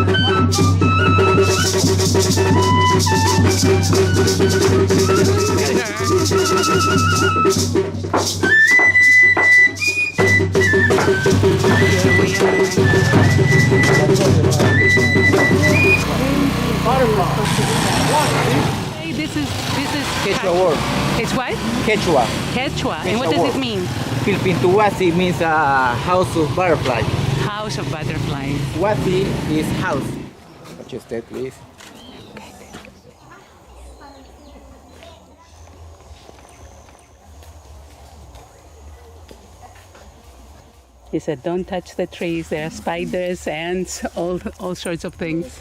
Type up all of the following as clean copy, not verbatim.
Hey, this is Quechua word. It's what? Quechua. Quechua. And what does word. it mean? Pilpintuwasi means house of butterflies. House of butterflies. Wasi is house. Watch your step, please. He said, don't touch the trees. There are spiders, ants, all sorts of things.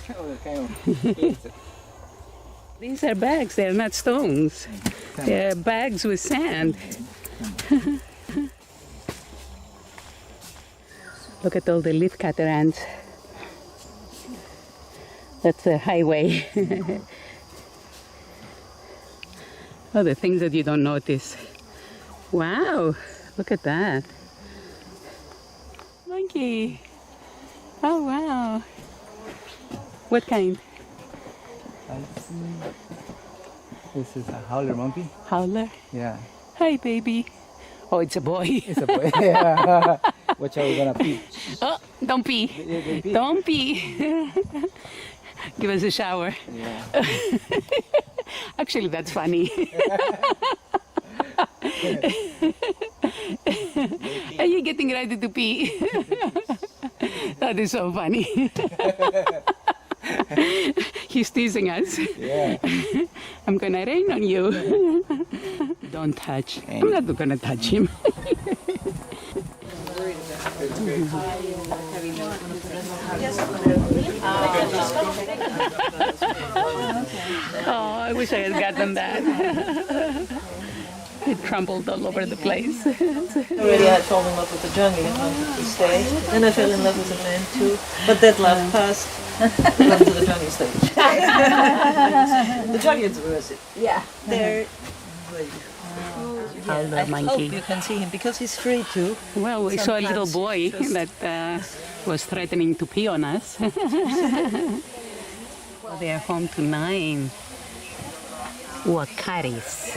These are bags. They're not stones. They're bags with sand. Look at all the leaf cutter ants. That's the highway. Oh, the things that you don't notice. Wow, look at that. Monkey. Oh, wow. What kind? This is a howler monkey. Howler? Yeah. Hi, baby. Oh, it's a boy. It's a boy. Yeah. Watch how we're gonna pee. Oh, don't pee. Don't pee. Give us a shower. Yeah. Actually, that's funny. Are you getting ready to pee? That is so funny. He's teasing us. Yeah. I'm gonna rain on you. Don't touch. I'm not gonna touch him. Oh, I wish I had gotten that. It crumbled all over the place. Already I fell in love with the jungle and wanted to stay. Then I fell in love with a man too. But that love passed. Come to the jungle stage. The jungle is worth it. Yeah. There. I hope you can see him because he's free too. Well, we saw a little boy that was threatening to pee on us. Well, they are home to 9 wakaris.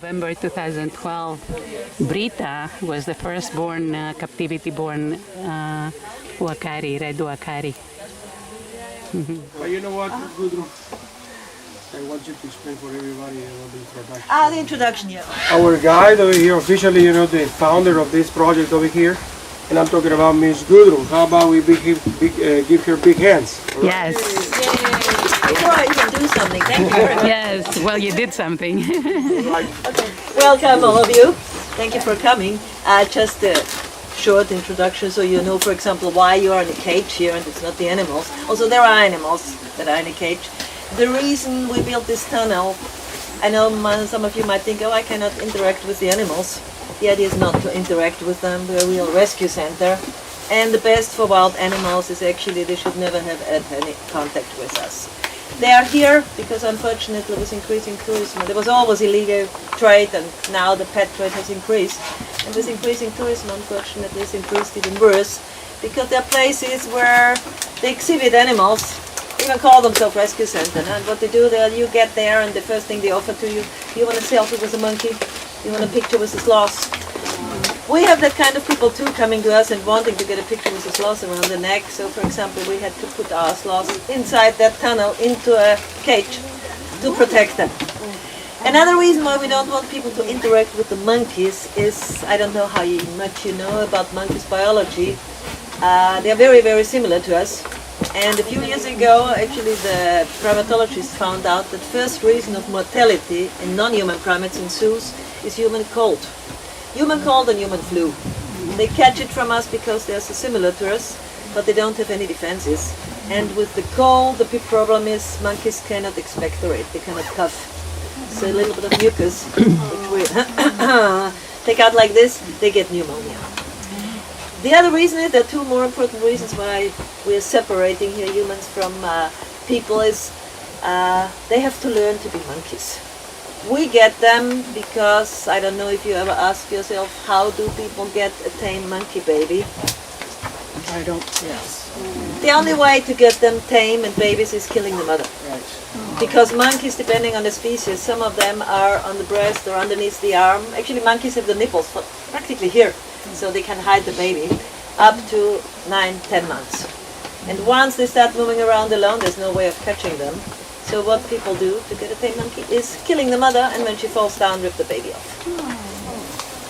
November 2012, Brita was the first born, captivity-born wakari, red wakari. But you know what, Gudrun? I want you to explain for everybody about the introduction. The introduction, yeah. Our guide over here, officially, you know, the founder of this project over here, and I'm talking about Miss Gudrun. How about we give her big hands? Yes. Before I even do something, thank you very much. Yes, well, you did something. Okay. Welcome, all of you. Thank you for coming. Just a short introduction so you know, for example, why you are in a cage here and it's not the animals. Also, there are animals that are in a cage. The reason we built this tunnel, I know some of you might think, oh, I cannot interact with the animals. The idea is not to interact with them. We're a real rescue center. And the best for wild animals is actually they should never have had any contact with us. They are here because unfortunately with increasing tourism, there was always illegal trade and now the pet trade has increased. And with increasing tourism, unfortunately, it's increased even worse because there are places where they exhibit animals, even call themselves rescue center. And what they do there, you get there and the first thing they offer to you, you want a selfie with a monkey, you want a picture with a sloth. We have that kind of people too coming to us and wanting to get a picture with a sloth around the neck. So for example, we had to put our sloths inside that tunnel into a cage to protect them. Another reason why we don't want people to interact with the monkeys is, I don't know how much you know about monkeys biology. They are very, very similar to us. And a few years ago, actually the primatologists found out that first reason of mortality in non-human primates in zoos is human cold. Human cold and human flu. They catch it from us because they're so similar to us, but they don't have any defenses. And with the cold, the big problem is monkeys cannot expectorate, they cannot cough. So a little bit of mucus, which we take out like this, they get pneumonia. The other reason is, there are two more important reasons why we're separating here humans from people is they have to learn to be monkeys. We get them because, I don't know if you ever ask yourself, how do people get a tame monkey baby? I don't, yes. The only way to get them tame and babies is killing the mother. Right. Because monkeys, depending on the species, some of them are on the breast or underneath the arm. Actually, monkeys have the nipples practically here, so they can hide the baby up to 9-10 months. And once they start moving around alone, there's no way of catching them. So what people do to get a tame monkey is killing the mother, and when she falls down, rip the baby off.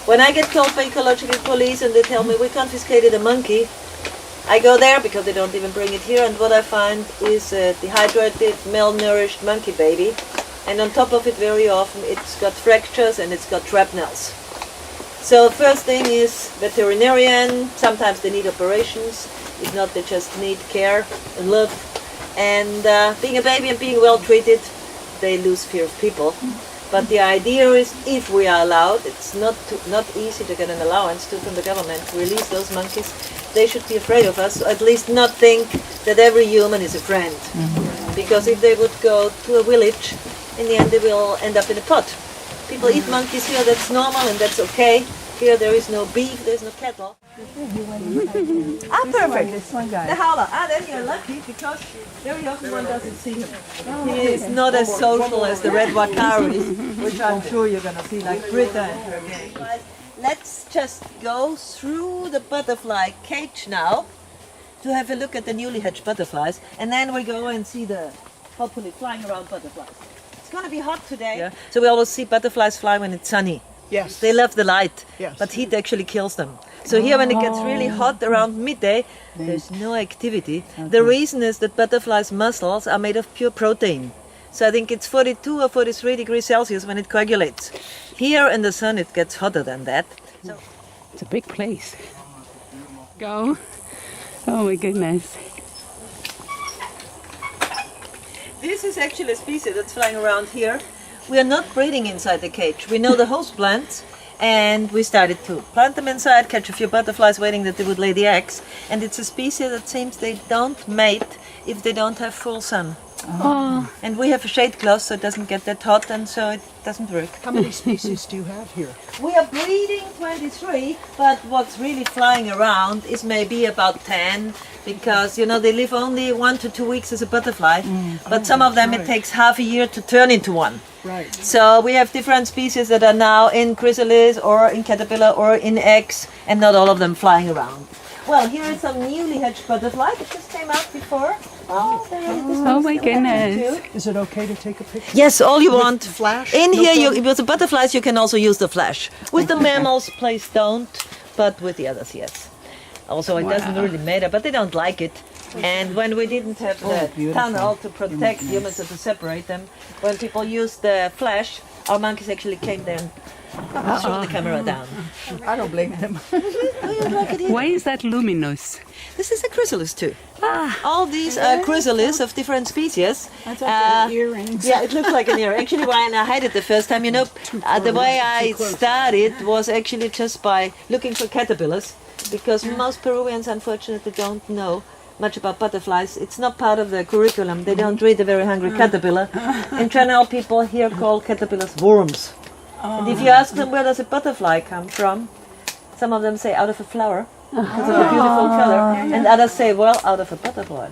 When I get called by ecological police and they tell me we confiscated a monkey, I go there because they don't even bring it here, and what I find is a dehydrated, malnourished monkey baby, and on top of it very often it's got fractures and it's got shrapnels. So first thing is veterinarian, sometimes they need operations, if not they just need care and love. And being a baby and being well treated, they lose fear of people. But the idea is, if we are allowed, it's not easy to get an allowance from the government to release those monkeys. They should be afraid of us, or at least not think that every human is a friend. Because if they would go to a village, in the end they will end up in a pot. People eat monkeys here, that's normal and that's okay. Here there is no beef, there's no cattle. Perfect. The howler. Then you're lucky because very often one doesn't see him. He is not as social as the red wakaris, which I'm sure you're going to see, like Britta and her gang. But let's just go through the butterfly cage now to have a look at the newly hatched butterflies, and then we go and see the hopefully flying around butterflies. It's going to be hot today, so we always see butterflies fly when it's sunny. Yes. They love the light, Yes. but heat actually kills them. So here when it gets really hot around midday, there's no activity. The reason is that butterflies' muscles are made of pure protein. So I think it's 42 or 43 degrees Celsius when it coagulates. Here in the sun it gets hotter than that. So It's a big place. Go. Oh my goodness. this is actually a species that's flying around here. We are not breeding inside the cage. We know the host plants, and we started to plant them inside, catch a few butterflies waiting that they would lay the eggs. And it's a species that seems they don't mate if they don't have full sun. Oh, And we have a shade cloth so it doesn't get that hot, and so it doesn't work. How many species do you have here? We are breeding 23, but what's really flying around is maybe about 10, because, you know, they live only 1 to 2 weeks as a butterfly, but some of them it takes half a year to turn into one. Right. So we have different species that are now in chrysalis or in caterpillar or in eggs, and not all of them flying around. Well, here is some newly hatched butterfly that just came out before. Oh, there it is. oh my goodness. Is it okay to take a picture? Yes, all you want. Flash? In No here, problem? with the butterflies, you can also use the flash. With the mammals, please don't, but with the others, yes. Also, it doesn't really matter, but they don't like it. And when we didn't have the tunnel to protect humans and to separate them, when people used the flash, our monkeys actually came there and threw the camera down. I don't blame them. Why is that luminous? This is a chrysalis too. All these are chrysalis of different species. That's like earrings. Yeah, it looks like an ear. Actually, when I had it the first time, you know, the way I started was actually just by looking for caterpillars, because most Peruvians, unfortunately, don't know much about butterflies. It's not part of the curriculum. They don't read the very hungry caterpillar. In general, people here call caterpillars worms. And if you ask them where does a butterfly come from, some of them say out of a flower because of the beautiful color, and others say, well, out of a butterfly.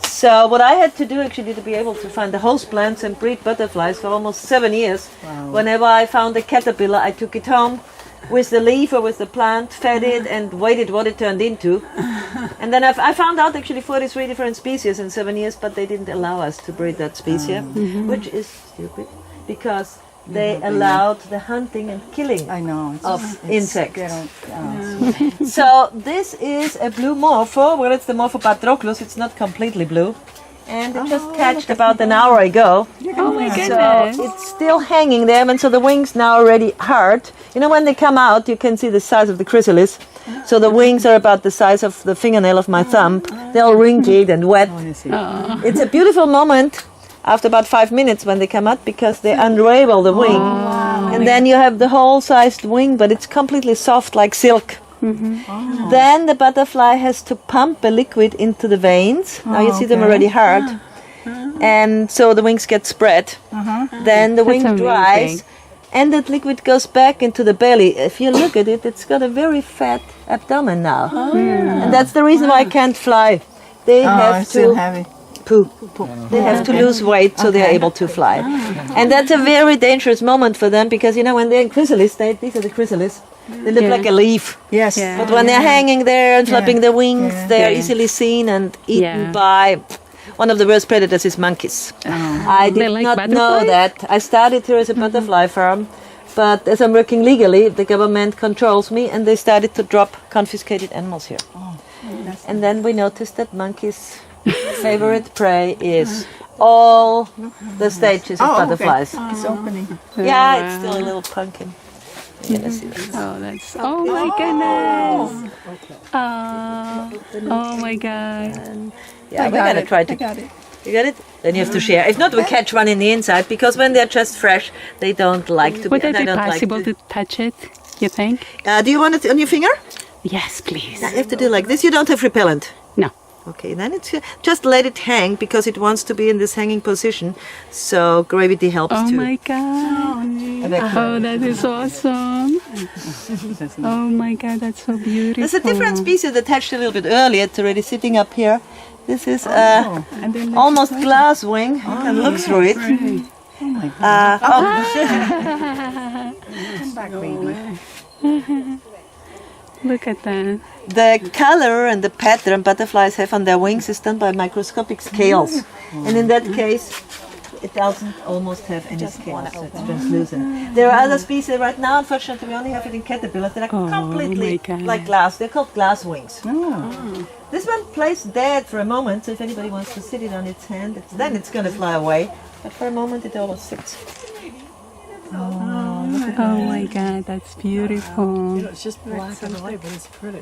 So what I had to do actually to be able to find the host plants and breed butterflies for almost 7 years. Whenever I found a caterpillar, I took it home with the leaf or with the plant, fed it and waited what it turned into. And then I found out actually 43 different species in 7 years, but they didn't allow us to breed that species, which is stupid, because they allowed the hunting and killing I know. of insects. They don't, So this is a blue morpho. Well, it's the Morpho patroclus. It's not completely blue. And it just hatched about an hour ago. Oh my So goodness. it's still hanging there, and so the wings now are already hard. You know, when they come out, you can see the size of the chrysalis. So the wings are about the size of the fingernail of my thumb. They're all wrinkled and wet. It's a beautiful moment after about 5 minutes when they come out, because they unravel the wing. And then you have the whole sized wing, but it's completely soft like silk. Then the butterfly has to pump a liquid into the veins. Now you see them already hard. And so the wings get spread. Then the wing amazing. dries. and that liquid goes back into the belly. If you look at it, it's got a very fat abdomen now. And that's the reason why I can't fly. They have it's still to heavy. poo. They have to lose weight so they're able to fly. And that's a very dangerous moment for them because, you know, when they're in chrysalis state, these are the chrysalis, they look like a leaf. Yes. Yeah. But when they're hanging there and flapping their wings, they're Yeah. easily seen and eaten Yeah. by one of the worst predators is monkeys. I They did like not know butterflies? that. I started here as a butterfly farm, but as I'm working legally, the government controls me and they started to drop confiscated animals here. And then we noticed that monkeys' favorite prey is all the stages of butterflies. It's opening. Yeah, it's still a little pumpkin. You're gonna see that. Oh, that's. Oh my goodness. Oh my God. Yeah, we're gonna try to. got it. You got it? Then you have to share. If not, we catch one in the inside because when they're just fresh, they don't like to Would be. it I be don't possible like to touch it? You think? Do you want it on your finger? Yes, please. You have to do like this. You don't have repellent. No. Okay, then it's just let it hang because it wants to be in this hanging position. So gravity helps Oh too. my God. Oh, that is awesome. Oh my God, that's so beautiful. There's a different species that hatched a little bit earlier. It's already sitting up here. This is And then almost glass wing. You can look through it. back, baby. Look at that. The color and the pattern butterflies have on their wings is done by microscopic scales. And in that case, it doesn't almost have any scales, so it's translucent. There are other species right now, unfortunately, we only have it in caterpillars that are completely my God. like glass. They're called glass wings. This one plays dead for a moment, so if anybody wants to sit it on its hand, then it's going to fly away. But for a moment, it always sits. Oh my God, that's beautiful. It's just black and white, but it's pretty.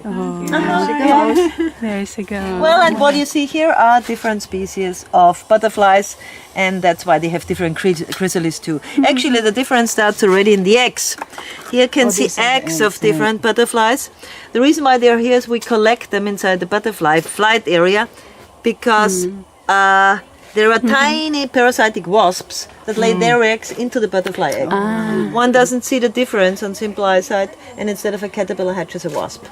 There's a go. Well, and what you see here are different species of butterflies, and that's why they have different chrysalis too. Actually, the difference starts already in the eggs. Here you can see eggs of different butterflies. The reason why they're here is we collect them inside the butterfly flight area because there are tiny parasitic wasps that lay their eggs into the butterfly egg. One doesn't see the difference on simple eyesight, and instead of a caterpillar hatches a wasp.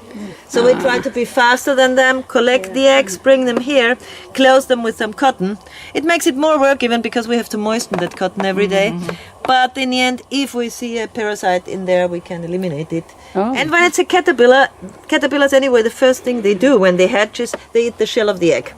So we try to be faster than them, collect the eggs, bring them here, close them with some cotton. It makes it more work even because we have to moisten that cotton every day. But in the end, if we see a parasite in there, we can eliminate it. And when it's a caterpillar, caterpillars anyway, the first thing they do when they hatch is they eat the shell of the egg.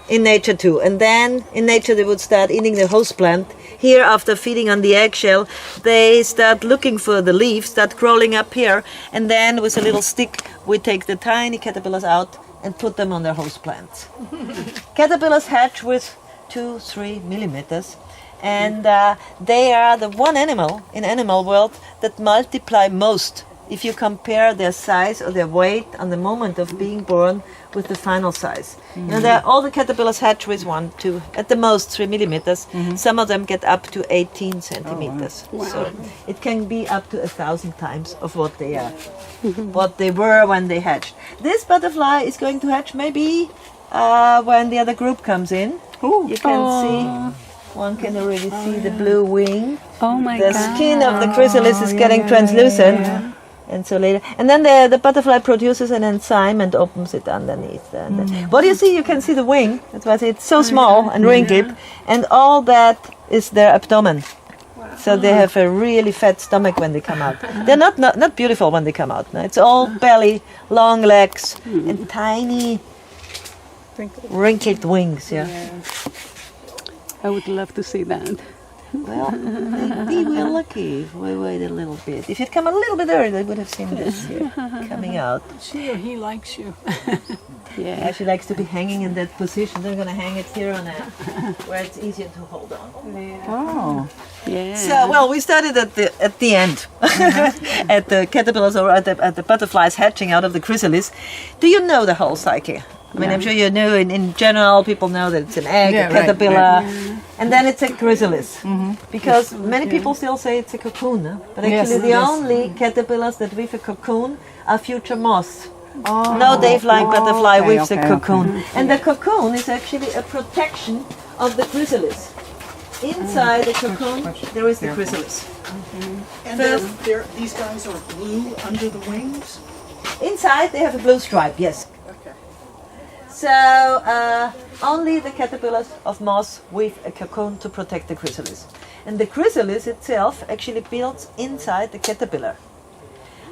In nature too, and then in nature they would start eating the host plant. Here, after feeding on the eggshell, they start looking for the leaves, start crawling up here, and then with a little stick we take the tiny caterpillars out and put them on their host plants. Caterpillars hatch with 2-3 millimeters, and they are the one animal in animal world that multiply most if you compare their size or their weight on the moment of being born with the final size. You know, all the caterpillars hatch with 1-2, at the most 3 millimeters. Some of them get up to 18 centimeters. So it can be up to 1,000 times of what they are, what they were when they hatched. This butterfly is going to hatch maybe when the other group comes in. You can see. One can already see the blue wing. Oh my The God. skin of the chrysalis is getting translucent. And so later, and then the butterfly produces an enzyme and opens it underneath. And what do you see? You can see the wing. That's why I say it's so small and wrinkled, and all that is their abdomen. So they have a really fat stomach when they come out. They're not beautiful when they come out. No? It's all belly, long legs, and tiny wrinkled wings. Yeah. I would love to see that. Well, maybe we're lucky if we wait a little bit. If you'd come a little bit earlier, they would have seen this here coming out. She or he likes you. Yeah, she likes to be hanging in that position. They're going to hang it here on where it's easier to hold on. Oh. Yeah. So, well, we started at the end, at the caterpillars or at the butterflies hatching out of the chrysalis. Do you know the whole cycle? I mean, I'm sure you know in general, people know that it's an egg, a caterpillar, and then it's a chrysalis. Because many people still say it's a cocoon, but actually the only caterpillars that weave a cocoon are future moths. No day-flying butterfly weaves a cocoon. And the cocoon is actually a protection of the chrysalis. Inside the cocoon, there is the chrysalis. And these guys are blue under the wings? Inside they have a blue stripe, yes. Okay. So only the caterpillars of moss weave a cocoon to protect the chrysalis. And the chrysalis itself actually builds inside the caterpillar.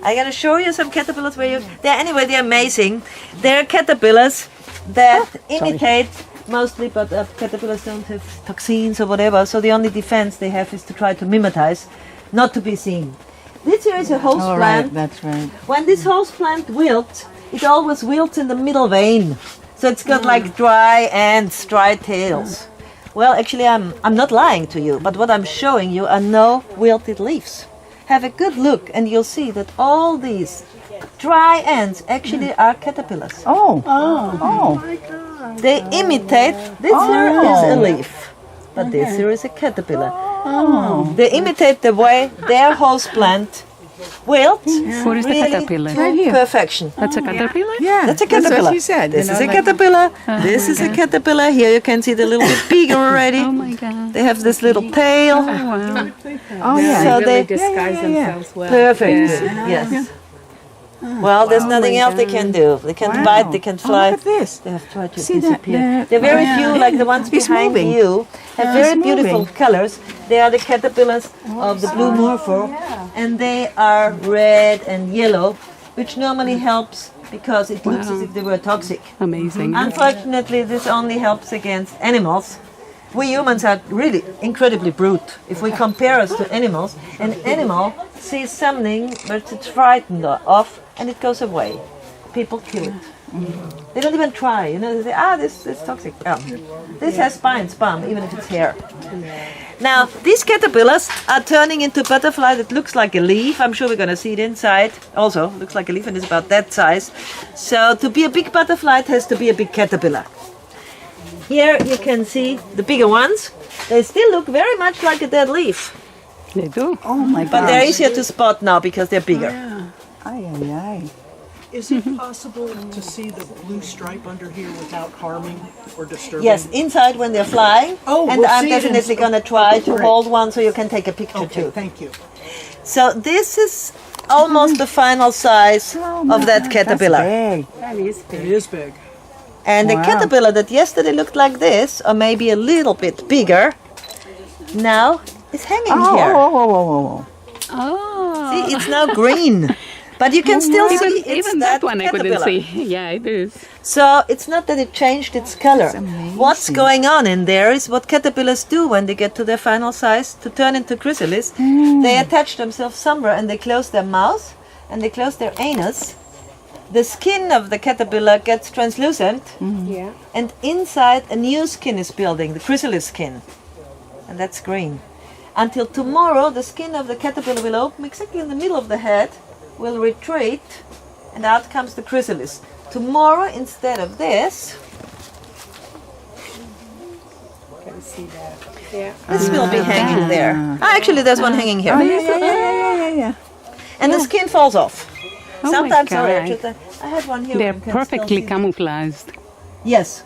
I'm going to show you some caterpillars where they're amazing. They're caterpillars that imitate mostly, but caterpillars don't have toxins or whatever, so the only defense they have is to try to mimetize, not to be seen. This here is a host Oh, plant. right, that's right. When this host plant wilts, it always wilts in the middle vein. So it's got like dry ends, dry tails. Well, actually, I'm not lying to you, but what I'm showing you are no wilted leaves. Have a good look and you'll see that all these dry ends actually are caterpillars. Oh. They imitate, this here is a leaf, but this here is a caterpillar. They imitate the way their host plant wilts What is the caterpillar? to perfection. That's a caterpillar? Yeah. That's a caterpillar. That's what she said. This you is know, a like- caterpillar. This is a caterpillar. Here you can see the little bit bigger already. Oh my god. They have this little tail. Oh wow. Oh, yeah. So Really they disguise themselves well. perfect. Yes. Well, there's nothing else they can do. They can Wow. bite. They can Oh, fly. look at this. They have tried to See that? disappear. They're very few, like the ones It's behind moving. you, have very it's beautiful moving. colors. They are the caterpillars of the blue morpho, and they are red and yellow, which normally helps because it looks as if they were toxic. Amazing. Unfortunately, this only helps against animals. We humans are really incredibly brute. If we compare us to animals, an animal sees something that it's frightened of and it goes away. People kill it. They don't even try, they say, this is toxic. This has spines, even if it's hair. Now, these caterpillars are turning into a butterfly that looks like a leaf. I'm sure we're going to see it inside. Also, looks like a leaf and is about that size. So, to be a big butterfly, it has to be a big caterpillar. Here you can see the bigger ones. They still look very much like a dead leaf. They do. Oh, my God. But they're easier to spot now because they're bigger. Ay, ay, ay. Is it possible to see the blue stripe under here without harming or disturbing? Yes, inside when they're flying. Oh, and we'll I'm see it definitely in- going to try to Great. hold one so you can take a picture Okay, too. thank you. So this is almost the final size of that caterpillar. Big. It is big. And the Wow. caterpillar that yesterday looked like this, or maybe a little bit bigger, now is hanging here. Oh. Oh. See, it's now green. But you can still see it's Even that one I couldn't caterpillar. see. Yeah, it is. So it's not that it changed its color. amazing. What's going on in there is what caterpillars do when they get to their final size to turn into chrysalis. They attach themselves somewhere and they close their mouth and they close their anus. The skin of the caterpillar gets translucent Yeah. and inside a new skin is building, the chrysalis skin. And that's green. Until tomorrow, the skin of the caterpillar will open exactly in the middle of the head, will retreat, and out comes the chrysalis. Tomorrow, instead of this, this will be hanging there. Actually, there's one hanging here. Yeah. And the skin falls off. Oh my Sometimes, God. I had one here. They're you can still perfectly see. camouflaged. Yes.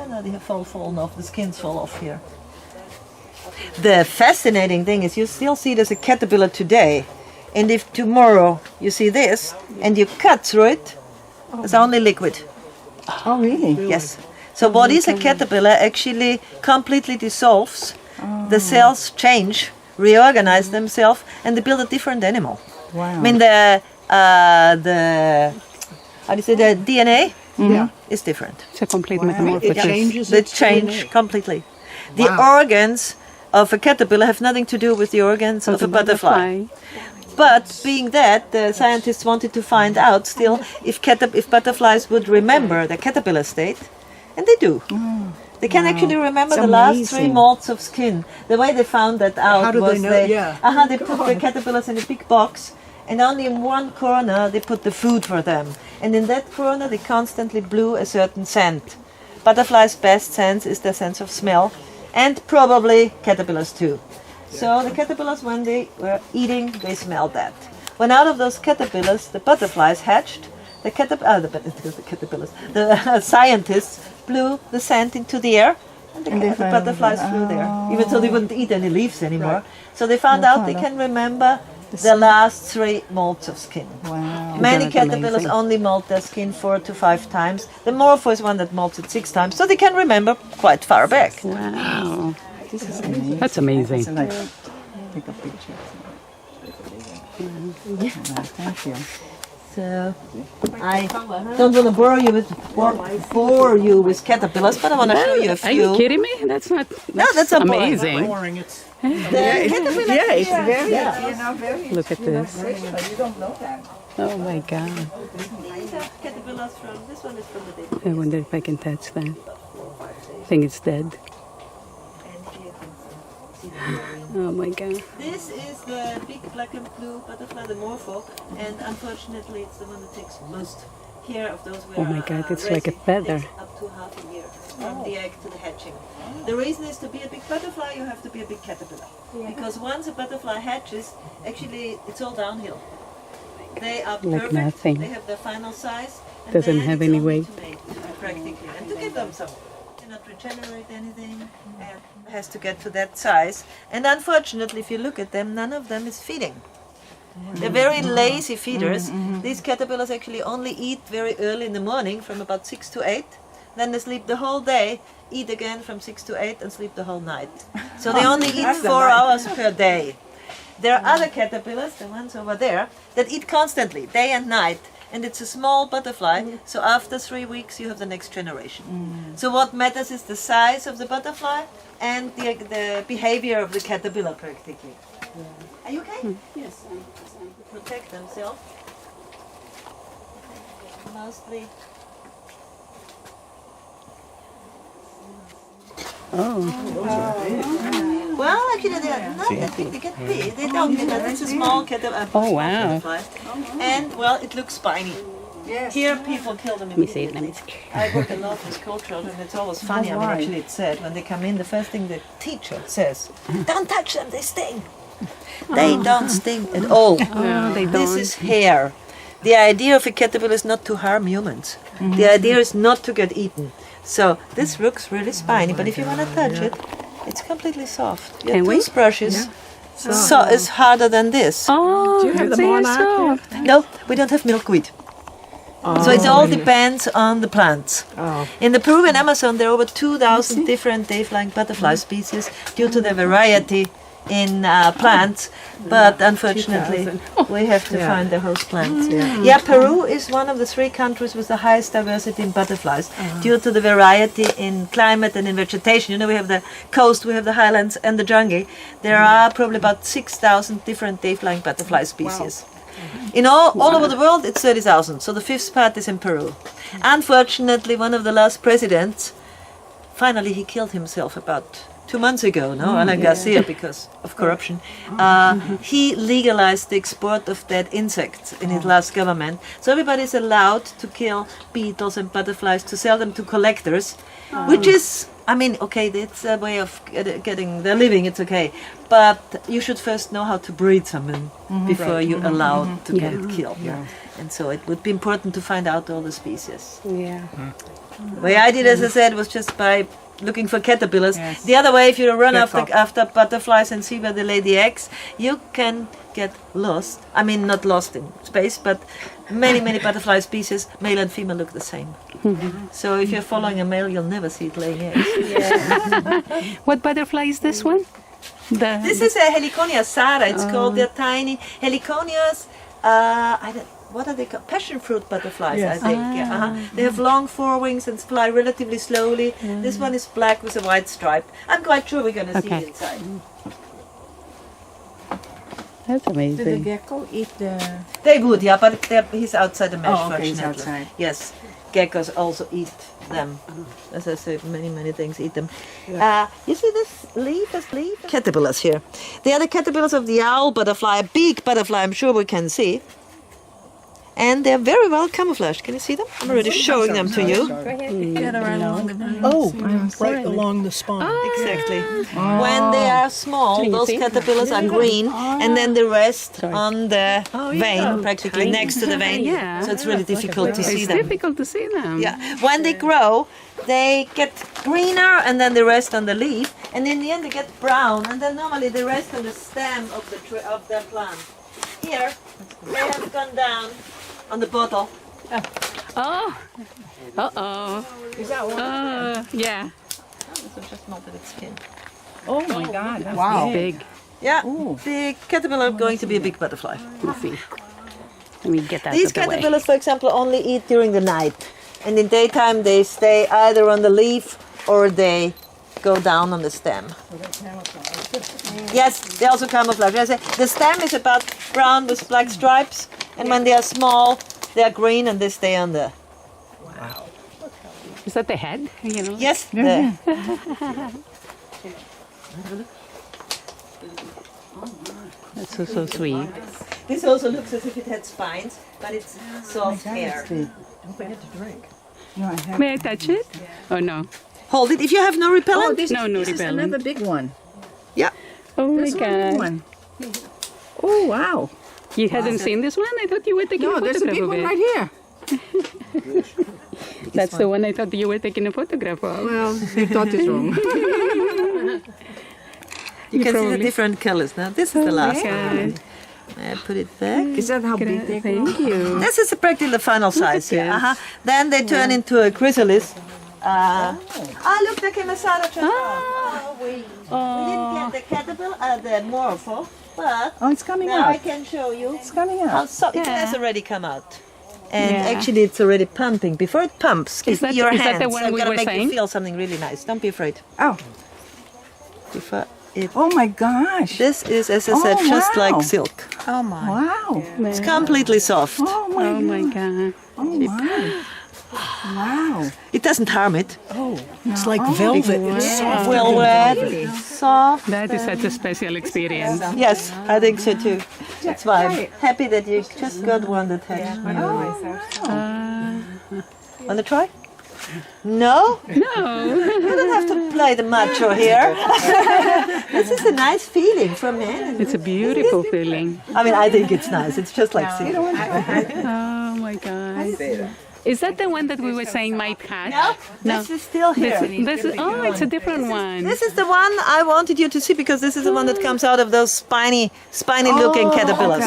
No, they have fallen off. The skins fall off here. The fascinating thing is you still see it as a caterpillar today. And if tomorrow you see this and you cut through it, it's only liquid. Oh, really? Yes. So what is a caterpillar actually completely dissolves. The cells change, reorganize themselves, and they build a different animal. Wow. I mean the how do you say, the DNA is different. It's a complete It metamorphosis. changes They its change DNA. completely. The organs of a caterpillar have nothing to do with the organs of a butterfly. But being that, the scientists wanted to find out still if butterflies would remember the caterpillar state, and they do. They can actually remember It's the last 3 amazing. molts of skin. The way they found that out How do was they know? Yeah. they put the caterpillars in a big box, and only in one corner they put the food for them. And in that corner they constantly blew a certain scent. Butterflies' best sense is their sense of smell, and probably caterpillars too. So the caterpillars, when they were eating, they smelled that. When out of those caterpillars the butterflies hatched, the scientists blew the scent into the air, and the butterflies flew there. Even so, they wouldn't eat any leaves anymore. So they found out they can remember the last 3 molts of skin. Wow. Many That's caterpillars amazing. only molt their skin 4 to 5 times. The morpho is one that molts it 6 times, so they can remember quite far back. Wow. This is amazing. That's amazing. So like, take a picture. Thank you. So I don't want to bore you with caterpillars, but I want to show you a Are you few. kidding me? That's not. No, that's a boring. amazing. Boring. It's Yeah, it's very, you know, very. Look at this. You don't know that. Oh my God. These are caterpillars from, this one is from the day. I wonder if I can touch that. I think it's dead. And here you can see the green. Oh my God. This is the big black and blue butterfly, the morpho, and unfortunately it's the one that takes most care of those. Oh my God, it's like a raising. feather. It takes up to half a year from the egg to the hatching. The reason is to be a big butterfly, you have to be a big caterpillar. Because once a butterfly hatches, actually it's all downhill. They are Like perfect, nothing. they have their final size. And Doesn't then have it's any only weight. to mate, practically, and to give them some. Not regenerate anything, and has to get to that size. And unfortunately, if you look at them, none of them is feeding. They're very lazy feeders. These caterpillars actually only eat very early in the morning, from about 6 to 8. Then they sleep the whole day, eat again from 6 to 8, and sleep the whole night. So they only eat 4 hours per day. There are other caterpillars, the ones over there, that eat constantly, day and night. And it's a small butterfly, so after 3 weeks you have the next generation. So what matters is the size of the butterfly and the behavior of the caterpillar practically. Are you okay? Yes. Protect themselves. Mostly. Oh. Well, actually, they are not. I think they get big. They don't get that. It's a small caterpillar. Oh, wow. Butterfly. And well, it looks spiny. Here, people kill them Let me see it. Let immediately. me see. I work a lot with school children. It's always funny. I mean, actually, it's sad when they come in. The first thing the teacher says, "Don't touch them. They sting." They don't sting at all. Oh, they This don't. is hair. The idea of a caterpillar is not to harm humans. The idea is not to get eaten. So this looks really spiny, but if you want to touch it, it's completely soft. Your Can we? toothbrush is is harder than this. Oh, Do you have it's them all very out soft. No, we don't have milkweed. So it all depends on the plants. In the Peruvian Amazon, there are over 2,000 different day-flying butterfly species due to the variety in plants, but unfortunately we have to find the host plants. Yeah, Peru is one of the 3 countries with the highest diversity in butterflies due to the variety in climate and in vegetation. You know, we have the coast, we have the highlands and the jungle. There are probably about 6,000 different day-flying butterfly species. In all over the world, it's 30,000. So the 5th part is in Peru. Unfortunately, one of the last presidents, finally he killed himself about 2 months ago, no? Alan Garcia, because of corruption. He legalized the export of dead insects in his last government. So everybody is allowed to kill beetles and butterflies to sell them to collectors, which is, I mean, okay, it's a way of getting their living, it's okay. But you should first know how to breed something before you allow to get it killed. And so it would be important to find out all the species. Yeah. The way I did, as I said, was just by looking for caterpillars. The other way, if you run after butterflies and see where they lay the eggs, you can get lost. I mean, not lost in space, but many butterfly species, male and female, look the same. So if you're following a male, you'll never see it laying eggs. What butterfly is this one? This is a Heliconia sara. It's called. They're tiny Heliconias. What are they called? Passion fruit butterflies, I think. They have long forewings and fly relatively slowly. This one is black with a white stripe. I'm quite sure we're going to see it inside. That's Did the amazing. gecko eat the... They would, yeah, but he's outside the mesh, Oh, okay, he's fortunately. outside. Yes, geckos also eat them. As I said, many things eat them. You see this leaf? Caterpillars here. They are the caterpillars of the owl butterfly, a big butterfly, I'm sure we can see. And they're very well camouflaged. Can you see them? I'm already showing them to you. oh, right along the spine. Exactly. When they are small, those caterpillars are green, and then the rest on the vein, practically next to the vein. Yeah. So it's really difficult to see It's them. difficult to see them. Yeah. When they grow, they get greener, and then the rest on the leaf. and in the end they get brown, and then normally they rest on the stem of the plant. Here, they have gone down on the bottle. Oh. Uh-oh. Is that one? Yeah. So just melted its skin. Oh my God. That's Wow. Big. Yeah, the caterpillar is going to be a big butterfly. Let's see. Let me get that These out the way. caterpillars, for example, only eat during the night. And in daytime, they stay either on the leaf or they go down on the stem. Yes, they also camouflage. As I say, the stem is about brown with black stripes. And when they are small, they are green and they stay on the... Is that the head? You know? Yes, That's so sweet. This also looks as if it had spines, but it's soft hair. Don't forget to drink. No, I have. May I touch it? Oh, no. Hold it. If you have no repellent. This No, no is repellent. another big one. Yeah. Oh, my This one, big God. one. Oh wow. You hadn't seen this one? I thought you were taking No, a there's a photograph big of one it. right here. That's the one I thought you were taking a photograph of. Well, they thought it's wrong. You can see the probably- different colors now. This is the last one. God. I put it back. Is that how big they grow? Thank you. This is practically the final size here. this. Then they turn into a chrysalis. Look, the Kemasara just we didn't get the caterpillar, the morpho, but Oh, it's coming now I out. can show you It's coming how out. it Yeah. has already come out. And Yeah. actually it's already pumping. Before it pumps, give me your is that hands. the one I'm we gonna were make saying? you feel something really nice. Don't be afraid. Oh, Before it, oh my gosh. this is, as I said, Oh, just wow. like silk. Oh my. Wow. It's completely soft. Oh my. Oh, my God. Oh my. Wow. It doesn't harm it. It's like velvet. It's soft. Well wet, soft. That is such a special experience. Yes, I think so too. That's why I'm happy that you just got one that has. Want to try? No? No. You don't have to play the macho here. This is a nice feeling for men. It's a beautiful feeling. I mean, I think it's nice. It's just like silk. Oh, my God. Is that the one that we were saying might hatch? No, this is still here. Oh, it's a different one. This is the one I wanted you to see because this is the one that comes out of those spiny looking caterpillars.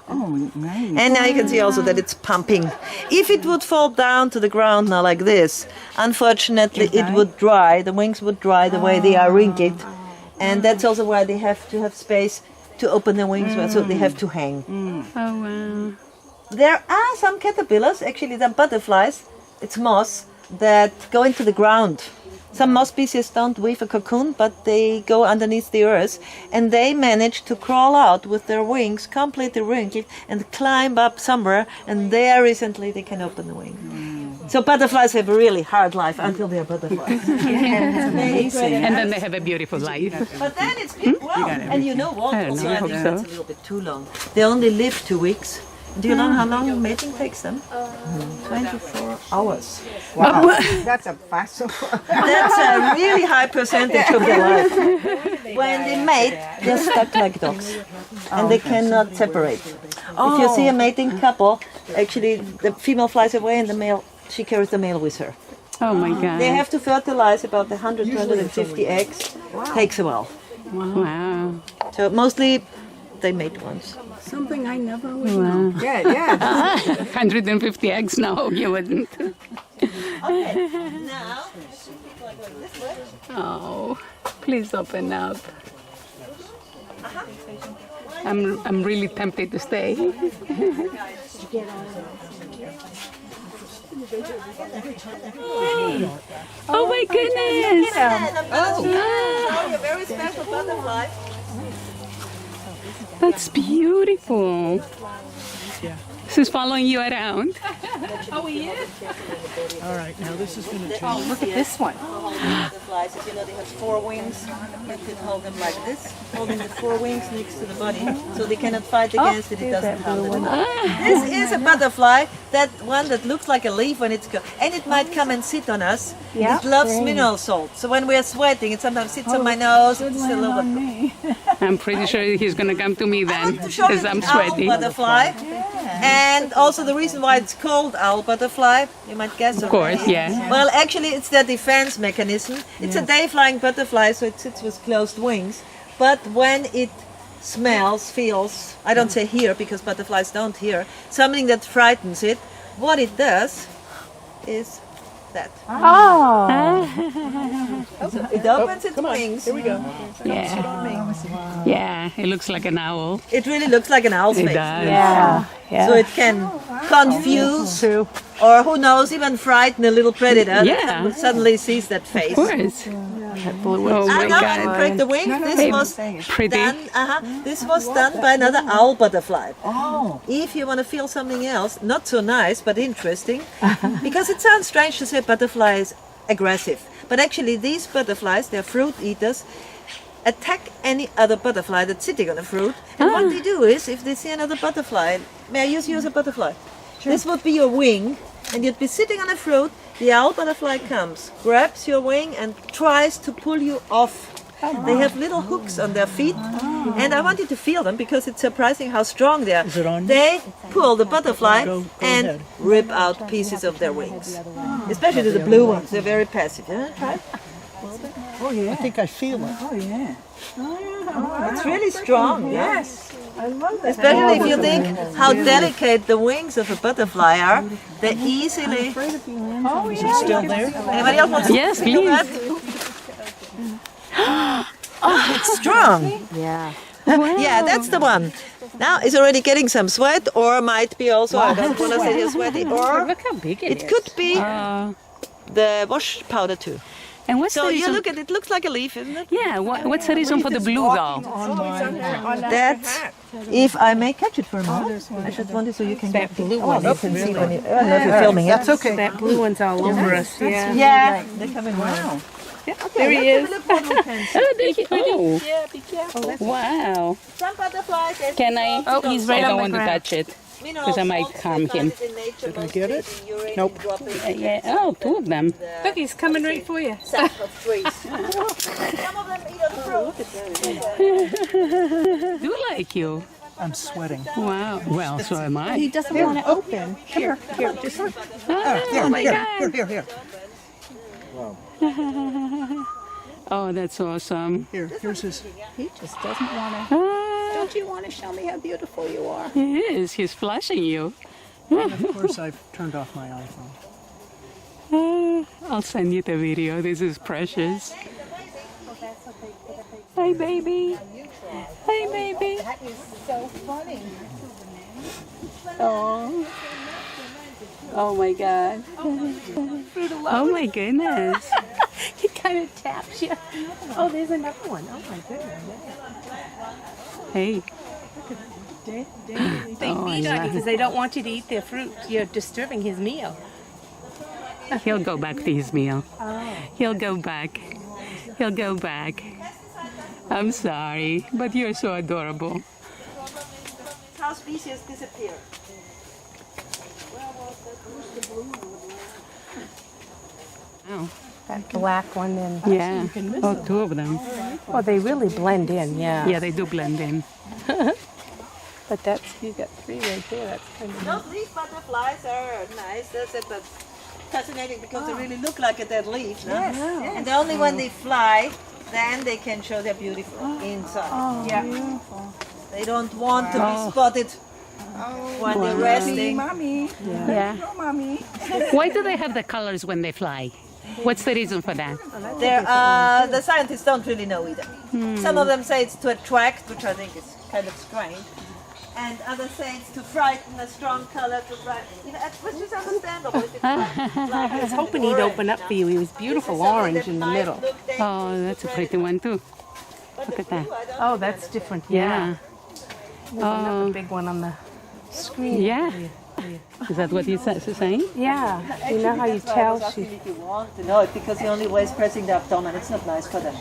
Oh, nice. And now you can see also that it's pumping. If it would fall down to the ground now like this, unfortunately it would dry, the wings would dry the way they are wrinkled. And that's also why they have to have space to open the wings, so they have to hang. Oh, wow. There are some caterpillars, actually they're butterflies, it's moths, that go into the ground. Some moth species don't weave a cocoon, but they go underneath the earth, and they manage to crawl out with their wings completely wrinkled and climb up somewhere, and there recently they can open the wing. So butterflies have a really hard life until they're butterflies. And then they have a beautiful life. But then it's been, well, and you know what? I don't know, I I hope think so. that's a little bit too long. They only live 2 weeks. Do you know how long mating takes them? 24 hours. Wow. That's a fast one. That's a really high percentage of their life. When they mate, they're stuck like dogs, and they cannot separate. If you see a mating couple, actually the female flies away and the male, she carries the male with her. Oh, my God. They have to fertilize about 100 to 150 eggs. Takes a while. Wow. So mostly they mate once. Something I never would know. Yeah, yeah. 150 eggs? No, you wouldn't. Okay, now this way. Oh, please open up. I'm really tempted to stay. Oh my goodness! Oh, a very special butterfly. That's beautiful. She's following you around. All right, now this is going to change. Look at this one. Butterflies, as you know, they have 4 wings. You can hold them like this, holding the 4 wings next to the body, so they cannot fight against it. It doesn't harm them. This is a butterfly, that one that looks like a leaf when it's and it might come and sit on us. It loves mineral salt, so when we are sweating, it sometimes sits on my nose. It's a little bit. I'm pretty sure he's gonna come to me then, To show you because I'm the owl sweaty. butterfly. And also the reason why it's called owl butterfly, you might guess. Of course, yeah. Well, actually, it's their defense mechanism. It's a day-flying butterfly, so it sits with closed wings. But when it smells, feels, I don't say hear because butterflies don't hear, something that frightens it, what it does is that. So it opens its wings. Here we go. Yeah. Yeah, it looks like an owl. It really looks like an owl's It face. does. So it can confuse, or who knows, even frighten a little predator Yeah. that suddenly sees that face. Of course. Oh my Now can God. break the wing. This was Pretty. done. This was done by another owl butterfly. If you want to feel something else, not so nice but interesting, because it sounds strange to say butterfly is aggressive, but actually these butterflies, they're fruit eaters, attack any other butterfly that's sitting on a fruit. And what they do is, if they see another butterfly, may I use you as a butterfly? This would be your wing, and you'd be sitting on a fruit. The owl butterfly comes, grabs your wing, and tries to pull you off. They have little hooks on their feet, and I want you to feel them because it's surprising how strong they are. Is it on you? They pull the butterfly Go and ahead. rip out pieces of their wings. Especially the blue ones, they're very passive. Yeah, try. I think I feel it. It's really strong. Yes. Especially if you think how delicate the wings of a butterfly are, they easily. Is it still there? Anybody else want to Yes, feel please. that? It's strong. Yeah. Yeah, that's the one. Now it's already getting some sweat, or might be also, I don't want to say you're sweaty, or Look how big it is. it could be Uh, the wash powder too. and what's So the you reason? look at it, looks like a leaf, isn't it? Yeah, what's the reason for the blue though? That's, if I may catch it for a moment, I just want it so you can get blue one. You can see when you, I don't know if you're filming it. That's okay. That blue one's all over us. Yeah. Yeah, they're coming around. There he is. Oh, there he- oh, Yeah, be careful. wow. Some butterflies, as Can you I? know, Oh, he's I right don't on the want to ground. touch it. minerals, 'cause I might salts, harm they him. find it in nature, Did I mostly get it? in urine, Nope. in droppings, Yeah. Oh, two of them. Look, he's coming right for you. sap of trees. Some of them eat on the fruit. Do like you. I'm sweating. Wow. Well, so am I. He doesn't want to open. Here, just Oh my God. Here. Oh, that's awesome. Here's his. He just doesn't want to. Ah, Don't you want to show me how beautiful you are? he is. He's flashing you. Of course, I've turned off my iPhone. I'll send you the video. This is precious. Hi, baby. Hi, baby. That is so funny. Oh. Oh my God. Oh my goodness. He kind of taps you. Oh, there's another one. Oh my goodness. Hey. They Oh, I feed on love you because they don't want you to eat their fruit. You're disturbing his meal. He'll go back to his meal. He'll go back. He'll go back. I'm sorry, but you're so adorable. How species disappear. Oh, That black one and yeah. Oh, two of them. well, they really blend in. Yeah. Yeah, they do blend in. But that's you got three right there. That's kind of. Those leaf butterflies are nice. That's it, but fascinating because they really look like a dead leaf. No? And only when they fly, then they can show their beautiful inside. Yeah. They don't want to be spotted when they're resting. Mommy. Yeah. Oh, mommy. Why do they have the colors when they fly? What's the reason for that? The scientists don't really know either. Some of them say it's to attract, which I think is kind of strange. And others say it's to frighten, a strong color to frighten. Which is understandable. If it's like I was hoping he'd open up for you. He was beautiful orange in the middle. Oh, that's a pretty one too. Look at that. Oh, that's different. Yeah. Another big one on the screen. Yeah. Is that what he's saying? Yeah. You know how you tell she's. if you want to know it, because the only way is pressing the abdomen. It's not nice for them.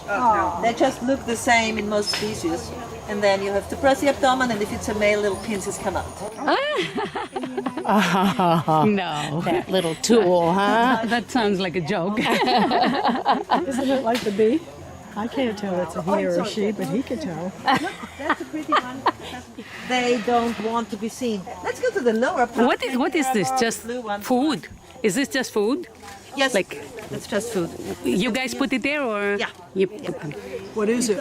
They just look the same in most species. And then you have to press the abdomen, and if it's a male, little pincers come out. No. That little tool, huh? That sounds like a joke. Isn't it like the bee? I can't tell it's a he or a she, but he can tell. That's a pretty one. They don't want to be seen. Let's go to the lower part. What is this? Just food? Is this just food? Yes, Like it's just food. you guys put it there, or Yeah. You put them? What is it?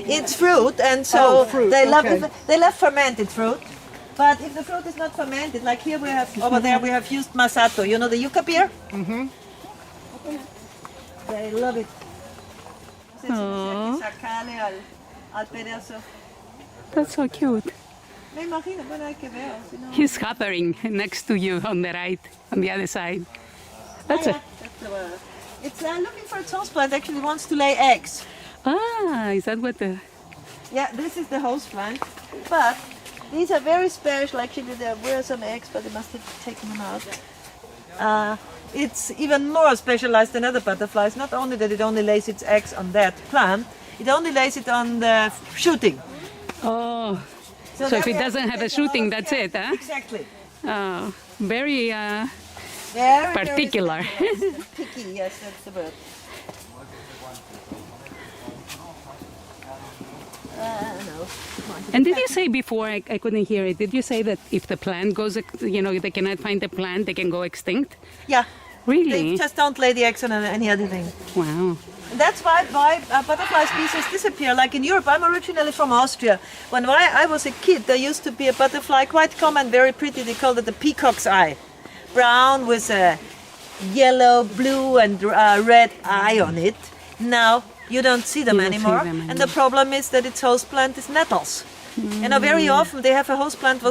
It's fruit, and so Oh, fruit, okay. they love fermented fruit. But if the fruit is not fermented, like here we have, over there we have used masato. You know the yucca beer? Mm-hmm. They love it. Aw. Sacarle al pedazo. That's so cute. Me imagino, bueno, hay que ver, si no- He's hovering next to you on the right, on the other side. That's a It's looking for its host plant. Actually, wants to lay eggs. is that what the? Yeah, this is the host plant. But these are very special. Actually, there were some eggs, but they must have taken them out. It's even more specialized than other butterflies. Not only that it only lays its eggs on that plant, it only lays it on the shooting. Oh, so there if we it have doesn't to have a take lot shooting, of that's care. it, huh? Exactly. Oh, very Very, particular. Very specialized. Picky, yes, that's the word. No. And did you say before, I couldn't hear it, did you say that if the plant goes, they cannot find the plant, they can go extinct? Yeah. Really? They just don't lay the eggs on any other thing. Wow. That's why butterfly species disappear. Like in Europe, I'm originally from Austria. When I was a kid, there used to be a butterfly, quite common, very pretty. They called it the peacock's eye. Brown with a yellow, blue, and red eye on it. Now you don't see them You don't see anymore. them And the problem is that its host plant is nettles. Very often they have a host plant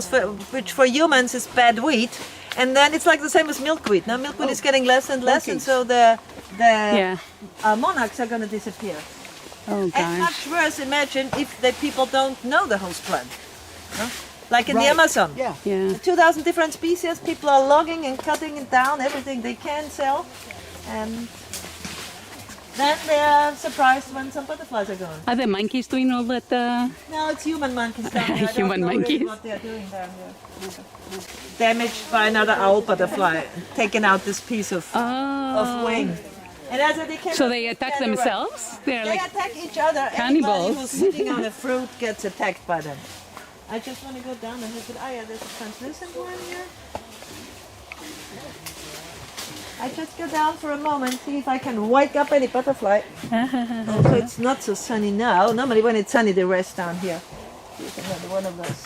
which for humans is bad wheat. And then it's like the same as milkweed. Now milkweed is getting less and less, and so the Yeah. monarchs are going to disappear. Oh And gosh. much worse, imagine if the people don't know the host plant. Huh? Like in the Right. Amazon. Yeah. Yeah. 2,000 different species, people are logging and cutting it down, everything they can sell. And then they are surprised when some butterflies are gone. Are the monkeys doing all that? No, it's human monkeys down there. I don't Human know really monkeys. what they're doing down there. Damaged by another owl butterfly, taking out this piece of wing. And as they can So they attack themselves? They're They like, attack each other. cannibals. Anybody who's sitting on a fruit gets attacked by them. I just want to go down and look at. Oh yeah, there's a translucent one here. I just go down for a moment, see if I can wake up any butterfly. Also, it's not so sunny now. Normally, when it's sunny, they rest down here. You can have one of those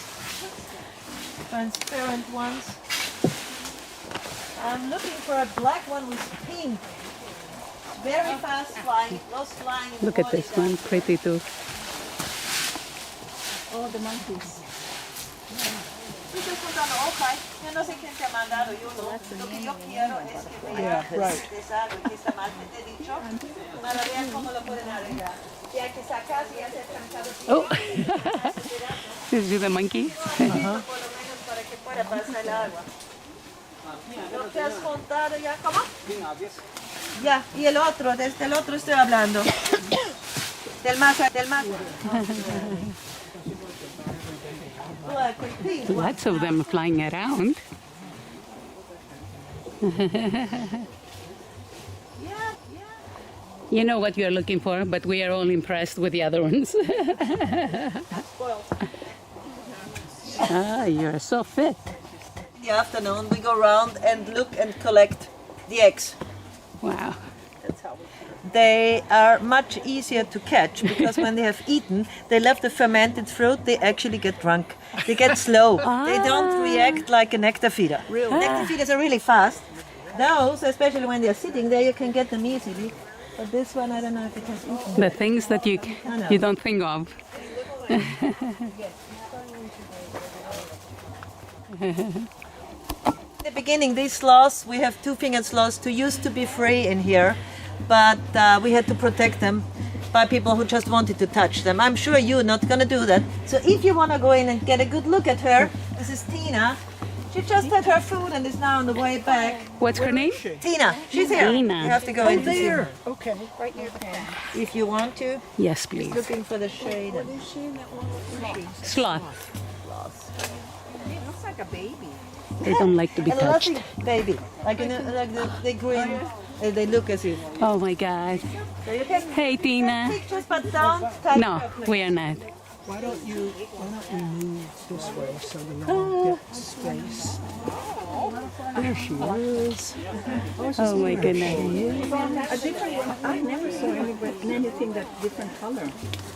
transparent ones. I'm looking for a black one with pink. Very fast flying, goes flying. in the look at morning this time. one, pretty too. Oh, the monkeys. Muchos juntan hoja, yo no sé quién te ha mandado, yo no. Lo que yo quiero es que veas algo que está mal que te he dicho, para ver cómo lo pueden arreglar. Y hay que sacar si ya se ha trancado. Oh, this is the monkey. Por lo menos para que pueda pasar el agua. ¿Lo que has contado ya? ¿Cómo? Ya, y el otro, desde el otro estoy hablando. Del más. Lots of them flying around. You know what you're looking for, but we are all impressed with the other ones. You're so fit. In the afternoon, we go around and look and collect the eggs. Wow. They are much easier to catch because when they have eaten, they left the fermented fruit, they actually get drunk. They get slow. They don't react like a nectar feeder. Nectar feeders are really fast. Those, especially when they're sitting there, you can get them easily. But this one, I don't know if it has eaten. The things that you don't think of. In the beginning, these sloths, we have two-fingered sloths, who used to be free in here, but we had to protect them by people who just wanted to touch them. I'm sure you're not going to do that. So if you want to go in and get a good look at her, this is Tina. She just had her food and is now on the way back. What's her name? Tina, she's here. Tina. You have to go in to see her. Okay. If you want to. Yes, please. Looking for the shade. Sloth. Looks like a baby. They don't like to be A touched. lovely baby, like the green They look as if. Oh my God. So you can Hey, Tina. pictures, but don't touch No, her place. we are not. Why don't you move this way so the little get space? There she is. Oh my goodness. A different one. I never saw anything that different color.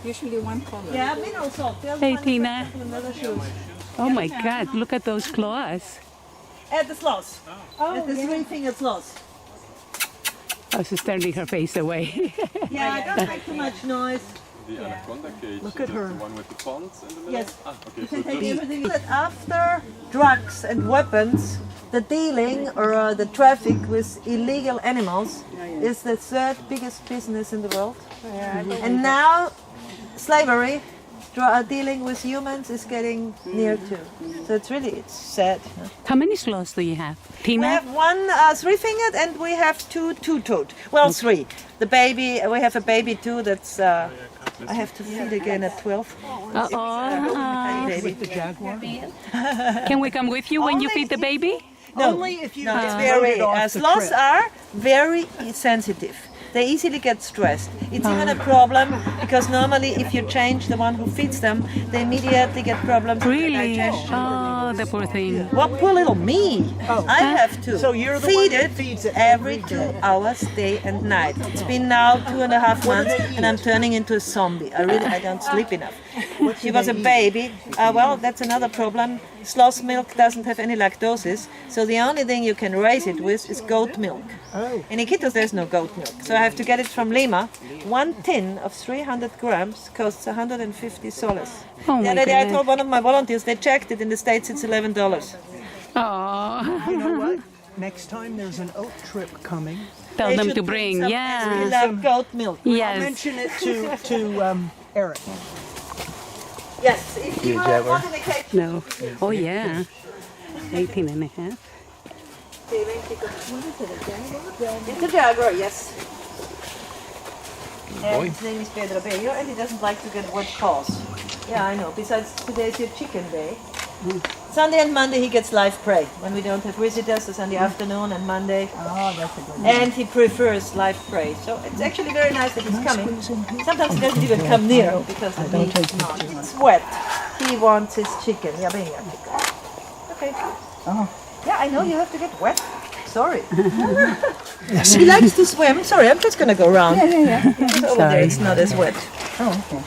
Usually one color. Yeah, mineral salt. The other Hey, one is Tina. from another shoes. Oh my God, look at those claws. At the sloth. At the three-fingered sloth. Oh, she's turning her face away. Yeah, don't make too much noise. The anaconda cage. Look at her. The one with the ponds in the middle? Yes. Okay, You so can take just everything. That after drugs and weapons, the dealing or the traffic with illegal animals is the third biggest business in the world. And now slavery, dealing with humans is getting near to. So it's sad. How many sloths do you have? We Tina? have one three-fingered and we have two two-toed. Well, three. The baby, we have a baby too that's, I have to feed again at 12. Uh-oh. The jaguar? Can we come with you when you feed the baby? No, Only if you no, it's get very, voted off the sloths trip. are very sensitive. They easily get stressed. It's even a problem because normally if you change the one who feeds them, they immediately get problems with their Really? digestion. Oh, the poor thing. Well, poor little me. I have to So you're the feed one that it feeds it every 2 hours, day and night. It's been now 2.5 months, and I'm turning into a zombie. I don't sleep enough. She was a baby. Well, that's another problem. Sloth milk doesn't have any lactoses, so the only thing you can raise it with is goat milk. In Iquitos, there's no goat milk, so I have to get it from Lima. One tin of 300 grams costs 150 soles. Oh The my other day I goodness. told one of my volunteers, they checked it in the States, it's $11. Oh, You know what? Next time there's an oat trip coming, tell They them should to bring bring. some Yeah. extra goat milk. Yes. mention it to Eric. Yes, if you want in a cage. No. Oh, yeah. 18 and a half. It's a jaguar, yes. And his name is Pedro Bello, and he doesn't like to get wet paws. Yeah, I know. Besides, today's your chicken day. Sunday and Monday he gets live prey. When we don't have visitors, so Sunday afternoon and Monday. Oh, that's a good And he prefers live prey. So it's actually very nice that he's coming. Sometimes he doesn't even come near because the meat is not. It's wet. He wants his chicken. Yeah, venga, chico. Okay. Yeah, I know you have to get wet. Sorry. He likes to swim. Sorry, I'm just gonna go around. Because over there it's not as wet. Oh, okay.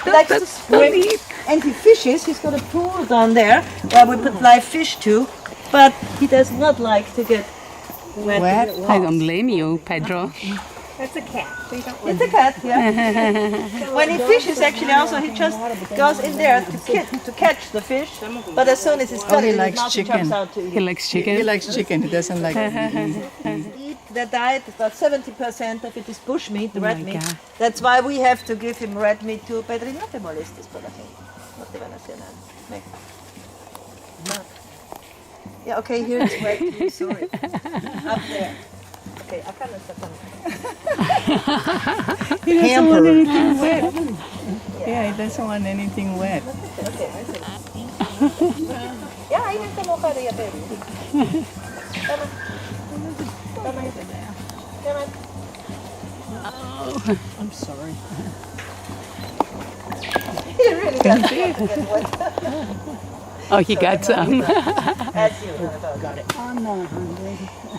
He likes to swim. And he fishes. He's got a pool down there where we put live fish too. But he does not like to get wet. I don't blame you, Pedro. That's a cat. So you don't It's a cat, yeah. When he fishes, actually, also he just goes in there to catch the fish. But as soon as he's got he it, likes his mouth chicken. jumps out to He eat. likes chicken. He likes chicken. He doesn't like The diet is about 70% of it is bush meat, red my meat. God. That's why we have to give him red meat too. Pedri, no te molestes por aquí. No te van a hacer nada. Ven. No. Yeah, okay, here it's red meat, sorry. Up there. Okay, acá no está tan. hamper. Yeah, he doesn't want anything wet. Okay, I see. Yeah, ahí está mojada ya, Pedri. Tama. Tama ito. Tama. I'm sorry. He really got get wet. Oh, he got some. That's you. Got it.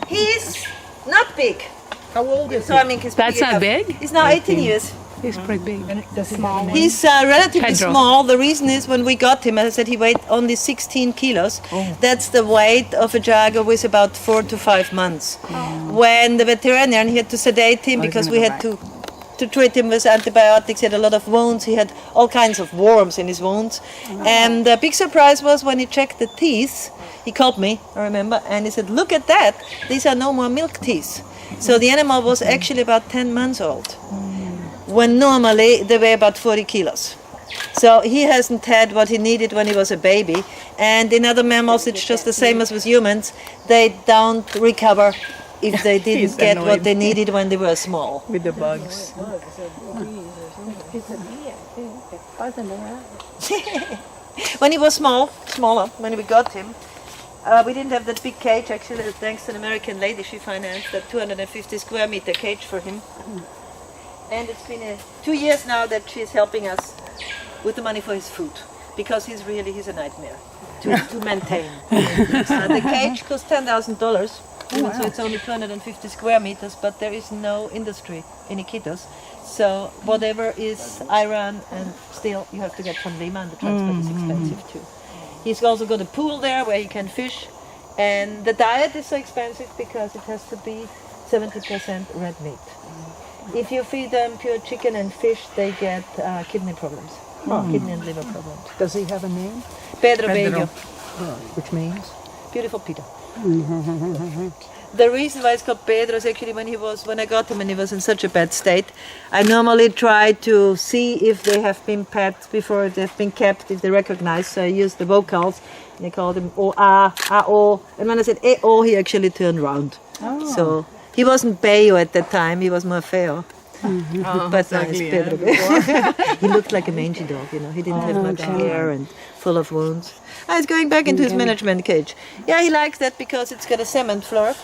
He's not big. How old is So I mean, he's That's big not enough. big? He's now 18 years. He's pretty big. Small. He's relatively Pedro. small. The reason is when we got him, as I said, he weighed only 16 kilos. That's the weight of a jaguar with about 4 to 5 months. When the veterinarian, he had to sedate him because we had to treat him with antibiotics. He had a lot of wounds. He had all kinds of worms in his wounds. And the big surprise was when he checked the teeth. He called me, I remember, and he said, "Look at that. These are no more milk teeth." So the animal was actually about 10 months old, when normally they weigh about 40 kilos. So he hasn't had what he needed when he was a baby. And in other mammals, it's just the same as with humans. They don't recover if they didn't He's get what annoyed. they needed when they were small. With the bugs. When he was smaller, when we got him, We didn't have that big cage, actually, thanks to an American lady. She financed that 250 square meter cage for him. And it's been 2 years now that she's helping us with the money for his food, because he's a nightmare to maintain. The cage costs $10,000, even so it's only 250 square meters, but there is no industry in Iquitos. So whatever is iron and steel, you have to get from Lima, and the transport is expensive too. He's also got a pool there where he can fish, and the diet is so expensive because it has to be 70% red meat. If you feed them pure chicken and fish, they get kidney problems, kidney and liver problems. Does he have a name? Pedro Bello, Which means? beautiful Peter. The reason why it's called Pedro is actually when I got him and he was in such a bad state. I normally try to see if they have been pet before they've been kept, if they recognize. So I used the vocals, and I called him O, A, O. And when I said E, O, he actually turned around. So he wasn't Bello at that time, he was more Feo. But now he's Pedro. He looked like a mangy dog, you know. He didn't have much hair and full of wounds. He's going back into his management cage. Yeah, he likes that because it's got a cement floor.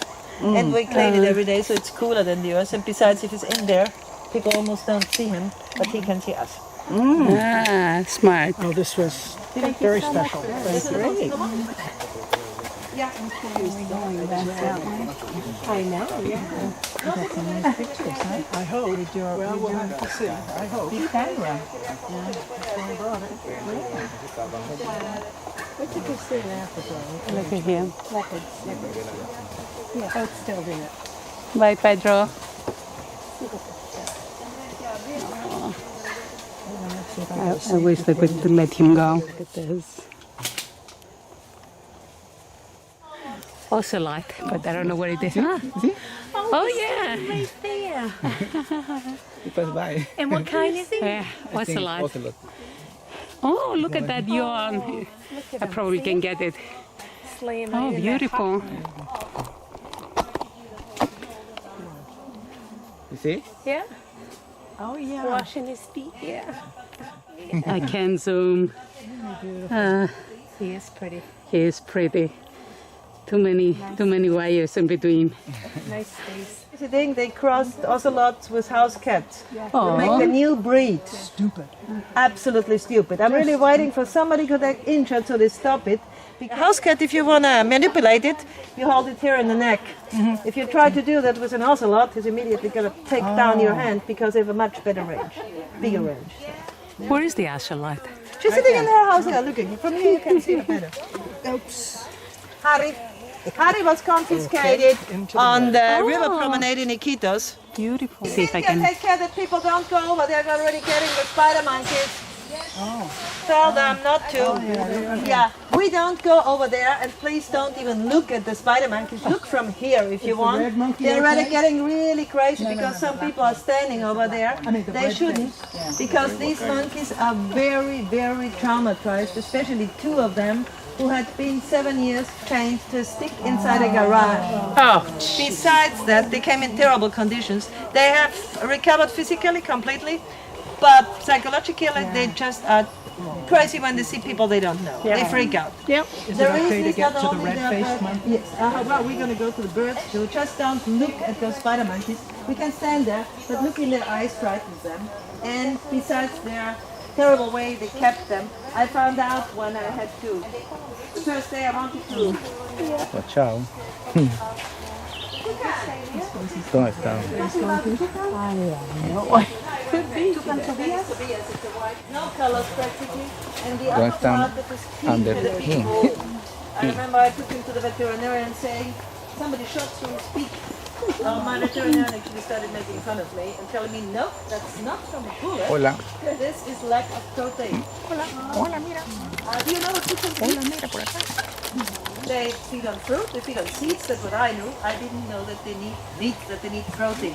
And we clean it every day, so it's cooler than the yours. And besides, if he's in there, people almost don't see him, but he can see us. Ah, smart. Oh, this was very special. Yeah. I know, yeah. I hope. Well, we'll have to see. I hope. Big camera. What did you see in Africa? Look at him. Yeah, oh, it's still there. Bye, Pedro. I wish they could let him go. Look at this. Ocelot, but I don't know what it is. Oh, yeah. Right there. He passed by. And what kind is it? Yeah, ocelot. Ocelot. Oh, look at that yawn. I probably can get it. Slaying Oh, beautiful. You see? Yeah. Oh, yeah. Washing his feet, yeah. I can zoom. He is pretty. He is pretty. Too many wires in between. Nice space. I think they crossed ocelots with house cats to make Oh, a new breed. Stupid. Absolutely stupid. I'm really waiting for somebody to get injured so they stop it. A house cat, if you want to manipulate it, you hold it here in the neck. If you try to do that with an ocelot, it's immediately going to take down your hand because they have a much better range, bigger range. where is the ocelot? She's sitting in her house here, looking. From here you can see her better. Oops. Harry was confiscated on the river promenade in Iquitos. Beautiful. See if I Yeah, can. take care that people don't go over. They're already getting the spider monkeys. Tell them not to. Yeah, we don't go over there, and please don't even look at the spider monkeys. Look from here if you want. red monkey They're already okay? getting really crazy because some people are standing over there. They shouldn't, because these monkeys are very, very traumatized, especially two of them who had been 7 years chained to a stick inside a garage. Oh, Besides that, they came in terrible conditions. They have recovered physically completely, but psychologically they just are crazy when they see people they don't know. They freak out. yep. Is it okay to get to the red-faced monkey? Yes. Well, we're going to go to the birds too. Just don't look at those spider monkeys. We can stand there, but look in their eyes frightens them. And besides their terrible way they kept them, I found out when I had to. The first day I wanted to. Watch out. ¿Dónde está? No colors practically. And the Don't other stand part that is pink under with the a pin. hole. I remember I took him to the veterinarian saying, somebody shot through his beak. My veterinarian actually started making fun of me and telling me, no, that's not from a bullet. Hola. This is lack of protein. Hola, mira. Do you know what chickens eat? Mira por acá. They feed on fruit, they feed on seeds, that's what I knew. I didn't know that they need meat, that they need protein.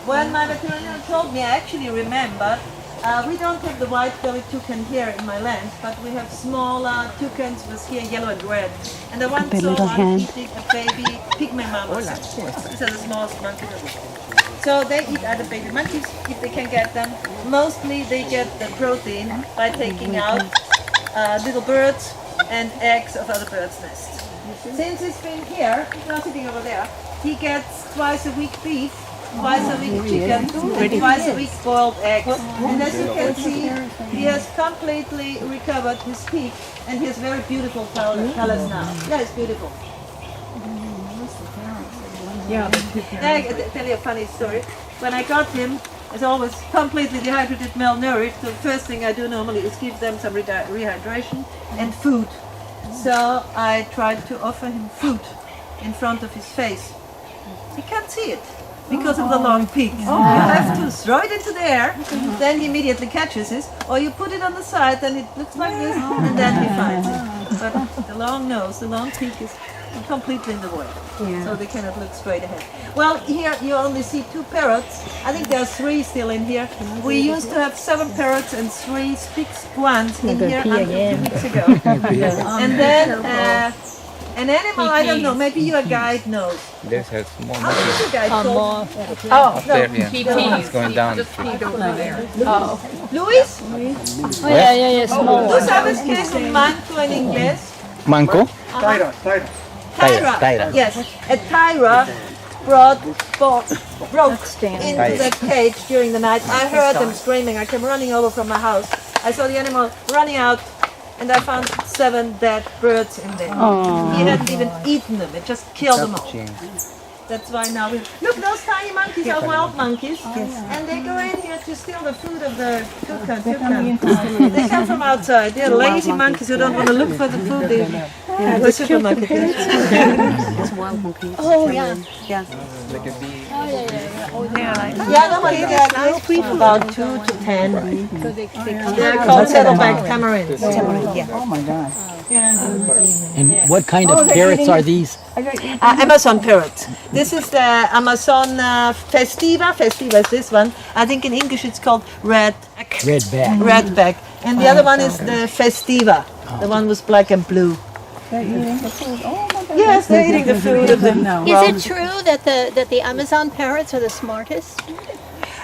When my veterinarian told me, I actually remember, we don't have the white-bellied toucan here in my land, but we have smaller toucans with here yellow and red. And the one saw one eating a baby pygmy mammoth. These are the smallest monkeys. So they eat other baby monkeys if they can get them. Mostly they get the protein by taking out little birds and eggs of other birds' nests. Since he's been here, he's not sitting over there, he gets twice a week beef, twice a week chicken, and twice a week boiled eggs. And as you can see, he has completely recovered his peak, and he has very beautiful colors now. Yeah, it's beautiful. Yeah. I tell you a funny story. When I got him, as always, completely dehydrated, malnourished. The first thing I do normally is give them some rehydration and food. So I tried to offer him food in front of his face. He can't see it because of the long beak. You have to throw it into the air, then he immediately catches it, or you put it on the side, then it looks like this, and then he finds it. But the long nose, the long beak is completely in the way, so they cannot look straight ahead. Well, here you only see 2 parrots. I think there are 3 still in here. We used to have 7 parrots and 3 fixed ones in here until 2 weeks ago. And then an animal, I don't know, maybe your guide knows. There's a small How monkey is your guide called? up there. Yeah. It's going down. Luis? Oh, yeah, small. ¿Tú sabes qué es un manco en inglés? Manco? Tyra. Tyra. Yes, a Tyra broke into the cage during the night. I heard them screaming. I came running over from my house. I saw the animal running out, and I found 7 dead birds in there. He hadn't even eaten them. It just killed them all. That's why now we look. Those tiny monkeys are wild monkeys, and they go in here to steal the food of the toucan. They come from outside. They're lazy monkeys who don't want to look for the food. The supermarket. Oh, yeah. Yeah, normally they are little people, about 2 to 10. They're called saddleback tamarins. Oh my God. And what kind of parrots are these? Amazon parrots. This is the Amazon festiva. Festiva is this one. I think in English it's called redback. Redback. And the other one is the festiva. The one with black and blue. Yes, they're eating the food of them. Is it true that the Amazon parrots are the smartest?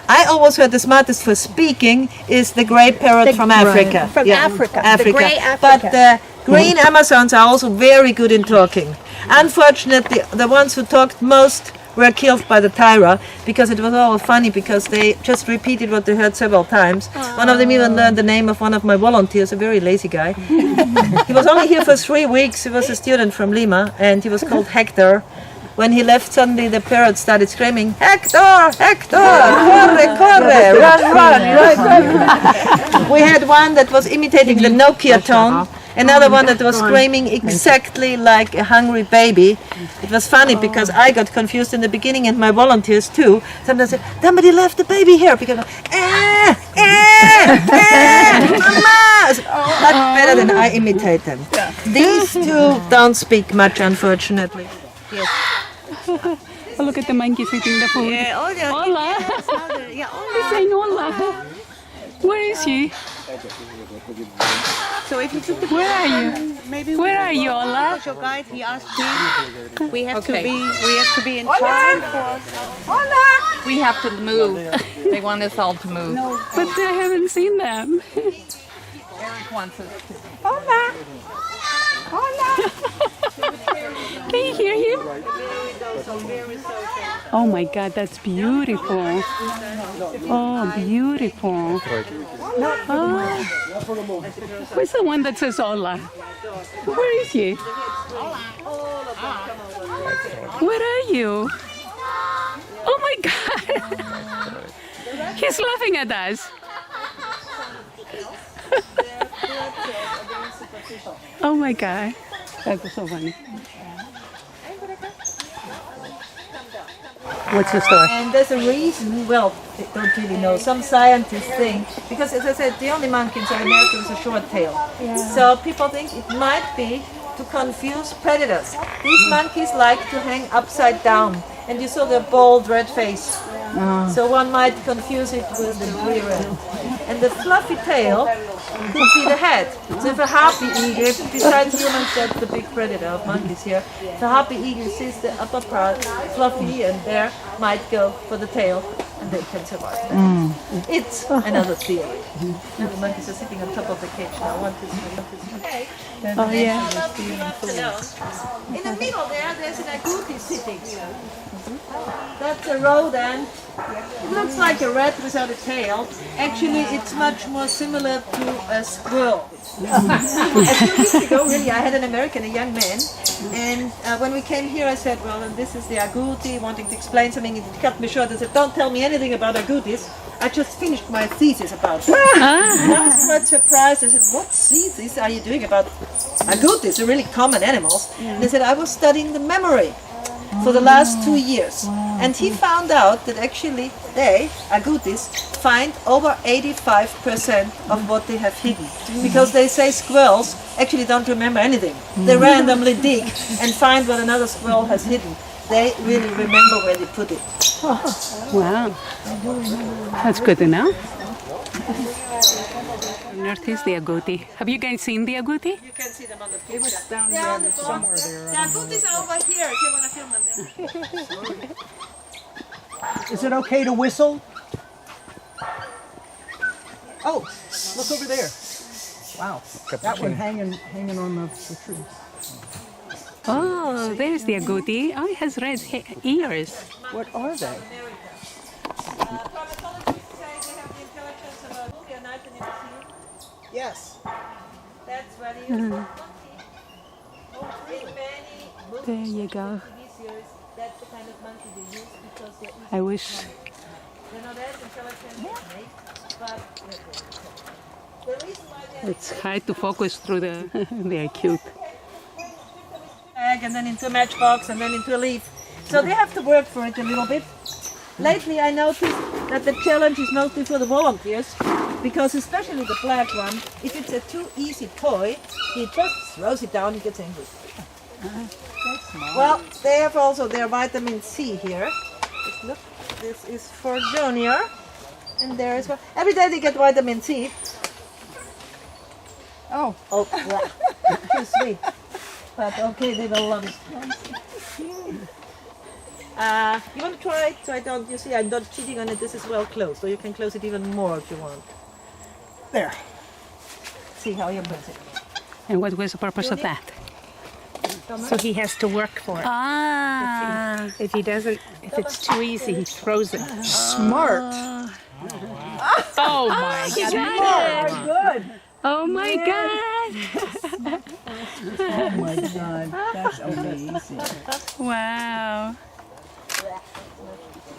I always heard the smartest for speaking is the gray parrot from Africa. From Africa. The gray Africa. But the green Amazons are also very good in talking. Unfortunately, the ones who talked most were killed by the Tyra, because it was all funny, because they just repeated what they heard several times. One of them even learned the name of one of my volunteers, a very lazy guy. He was only here for 3 weeks. He was a student from Lima, and he was called Hector. When he left, suddenly the parrot started screaming, "Hector! Hector! Corre, corre! Run! We had one that was imitating the Nokia tone, another one that was screaming exactly like a hungry baby. It was funny because I got confused in the beginning, and my volunteers too. Sometimes said, "Somebody left the baby here," because Mama! I said, much better than I imitate them. These 2 don't speak much, unfortunately. Yes. Oh, look at the monkeys eating the food. Hola. He's saying hola. Where is she? So if you took the Where are you? maybe Where are you, Hola? your guide, he asked me. We have to be in charge. We have to move. They want us all to move. But I haven't seen them. Eric wants us to. Can you hear him? Oh my God, that's beautiful. Oh, beautiful. Oh. Where's the one that says hola? Where is he? Where are you? Oh my God. He's laughing at us. Oh my God. That's so funny. What's the story? And there's a reason, well, I don't really know. Some scientists think, because as I said, the only monkey in South America is a short tail. So people think it might be to confuse predators. These monkeys like to hang upside down, and you saw their bold red face. So one might confuse it with the rear end. And the fluffy tail could be the head. So if a harpy eagle, besides humans, that's the big predator of monkeys here. If a harpy eagle sees the upper part fluffy and there, might go for the tail. and they can survive that. It's another theory. Now the monkeys are sitting on top of the cage now. 1, 2, 3, 1, 2, 3. Oh, yeah. In the middle there's an agouti sitting. That's a rodent. It looks like a rat without a tail. Actually, it's much more similar to a squirrel. A few weeks ago, really, I had an American, a young man, and when we came here, I said, well, and this is the agouti, wanting to explain something. He cut me short and said, don't tell me anything about agoutis. I just finished my thesis about it. I was quite surprised. I said, what thesis are you doing about agoutis? They're really common animals. And they said, I was studying the memory for the last 2 years. And he found out that actually they, agoutis, find over 85% of what they have hidden. Because they say squirrels actually don't remember anything. They randomly dig and find what another squirrel has hidden. They really remember where they put it. Wow. That's good to know. North is the agouti. Have you guys seen the agouti? You can see them on the picture. It was down there somewhere there. The agoutis are over here if you want to film them. Is it okay to whistle? Oh, look over there. Wow, that one hanging on the tree. Oh, there's the agouti. Oh, it has red ears. What are they? Yes. That's what it is. There you go. That's the kind of monkey they use because they're easy. I wish. They're not as intelligent as snakes, but the reason why they're It's hard to focus through the. They are cute. bag and then into a matchbox and then into a leaf. So they have to work for it a little bit. Lately I noticed that the challenge is mostly for the volunteers because especially the black one, if it's a too easy toy, he just throws it down and gets angry. Well, they have also their vitamin C here. Just look, this is for Junior. And there is one. Every day they get vitamin C. Oh, yeah. Too sweet. But okay, they will love it. You want to try it? So I don't, you see, I'm not cheating on it. This is well closed, so you can close it even more if you want. There. See how you close it. And what was the purpose of that? So he has to work for it. Ah. If he doesn't, if it's too easy, he throws it. Smart. Oh my God. Good. Oh my God. Oh my God, that's amazing. Wow.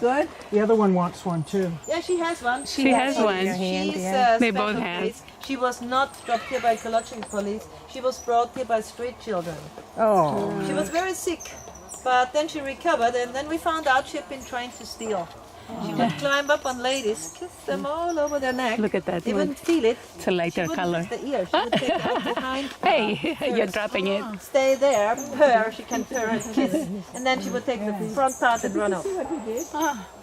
Good. The other one wants one too. Yeah, she has one. She has one. She's They both have. case. She was not dropped here by ecological police. She was brought here by street children. Oh. She was very sick, but then she recovered, and then we found out she had been trying to steal. She would climb up on ladies, kiss them all over their neck. Look at that They one. wouldn't feel it. It's a lighter She wouldn't color. kiss the ear. She would take it up behind. Hey, you're dropping it. Stay there, purr. She can purr and kiss, and then she would take the front part and run off.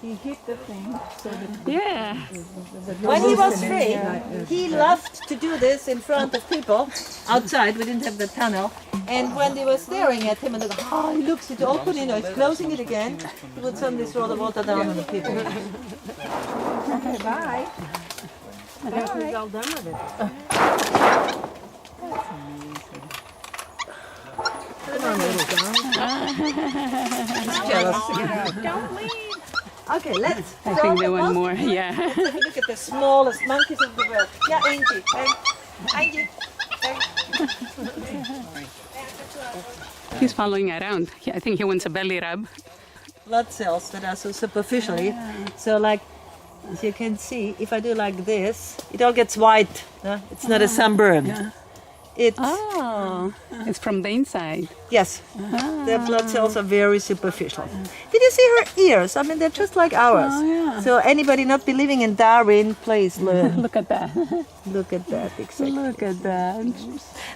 He hit the thing so that Yeah. When he was free, he loved to do this in front of people outside. We didn't have the tunnel. And when they were staring at him and they go, oh, he looks, it's open, you know, it's closing it again, he would suddenly throw the water down on the people. okay, bye. I guess he's all done with it. Don't leave. Okay, let's. I think they want more. Yeah. Let's have a look at the smallest monkeys of the world. Yeah, Angie. Angie. He's following around. I think he wants a belly rub. Blood cells that are so superficially. So like, as you can see, if I do like this, it all gets white. It's not a sunburn. It's, Oh, it's from the inside. yes, their blood cells are very superficial. Did you see her ears? I mean, they're just like ours. Oh, yeah. So anybody not believing in Darwin, please learn. Look at that. Look at that, exactly. Look at that.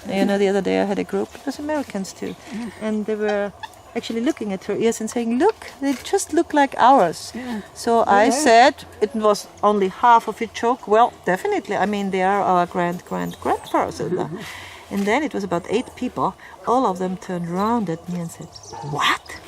You know, the other day I had a group, it was Americans too, and they were actually looking at her ears and saying, look, they just look like ours. So I said, it was only half of a joke. Well, definitely, I mean, they are our grandparents. And then it was about 8 people. All of them turned around at me and said, what?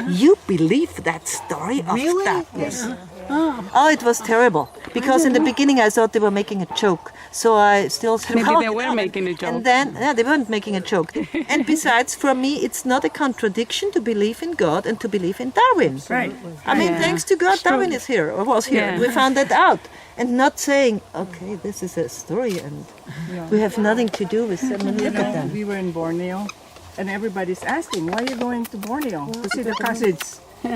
You believe that story of that? Yes. Oh, it was terrible. Because in the beginning I thought they were making a joke. So I still said, Maybe well, they were making a joke. And then, they weren't making a joke. And besides, for me, it's not a contradiction to believe in God and to believe in Darwin. Right. I mean, Yeah. thanks to God, Darwin is here, or was here. Yeah. We found that out. And not saying, okay, this is a story and we have nothing to do with them. And You look at know, them. we were in Borneo, and everybody's asking, why are you going to Borneo? To see the cousins. To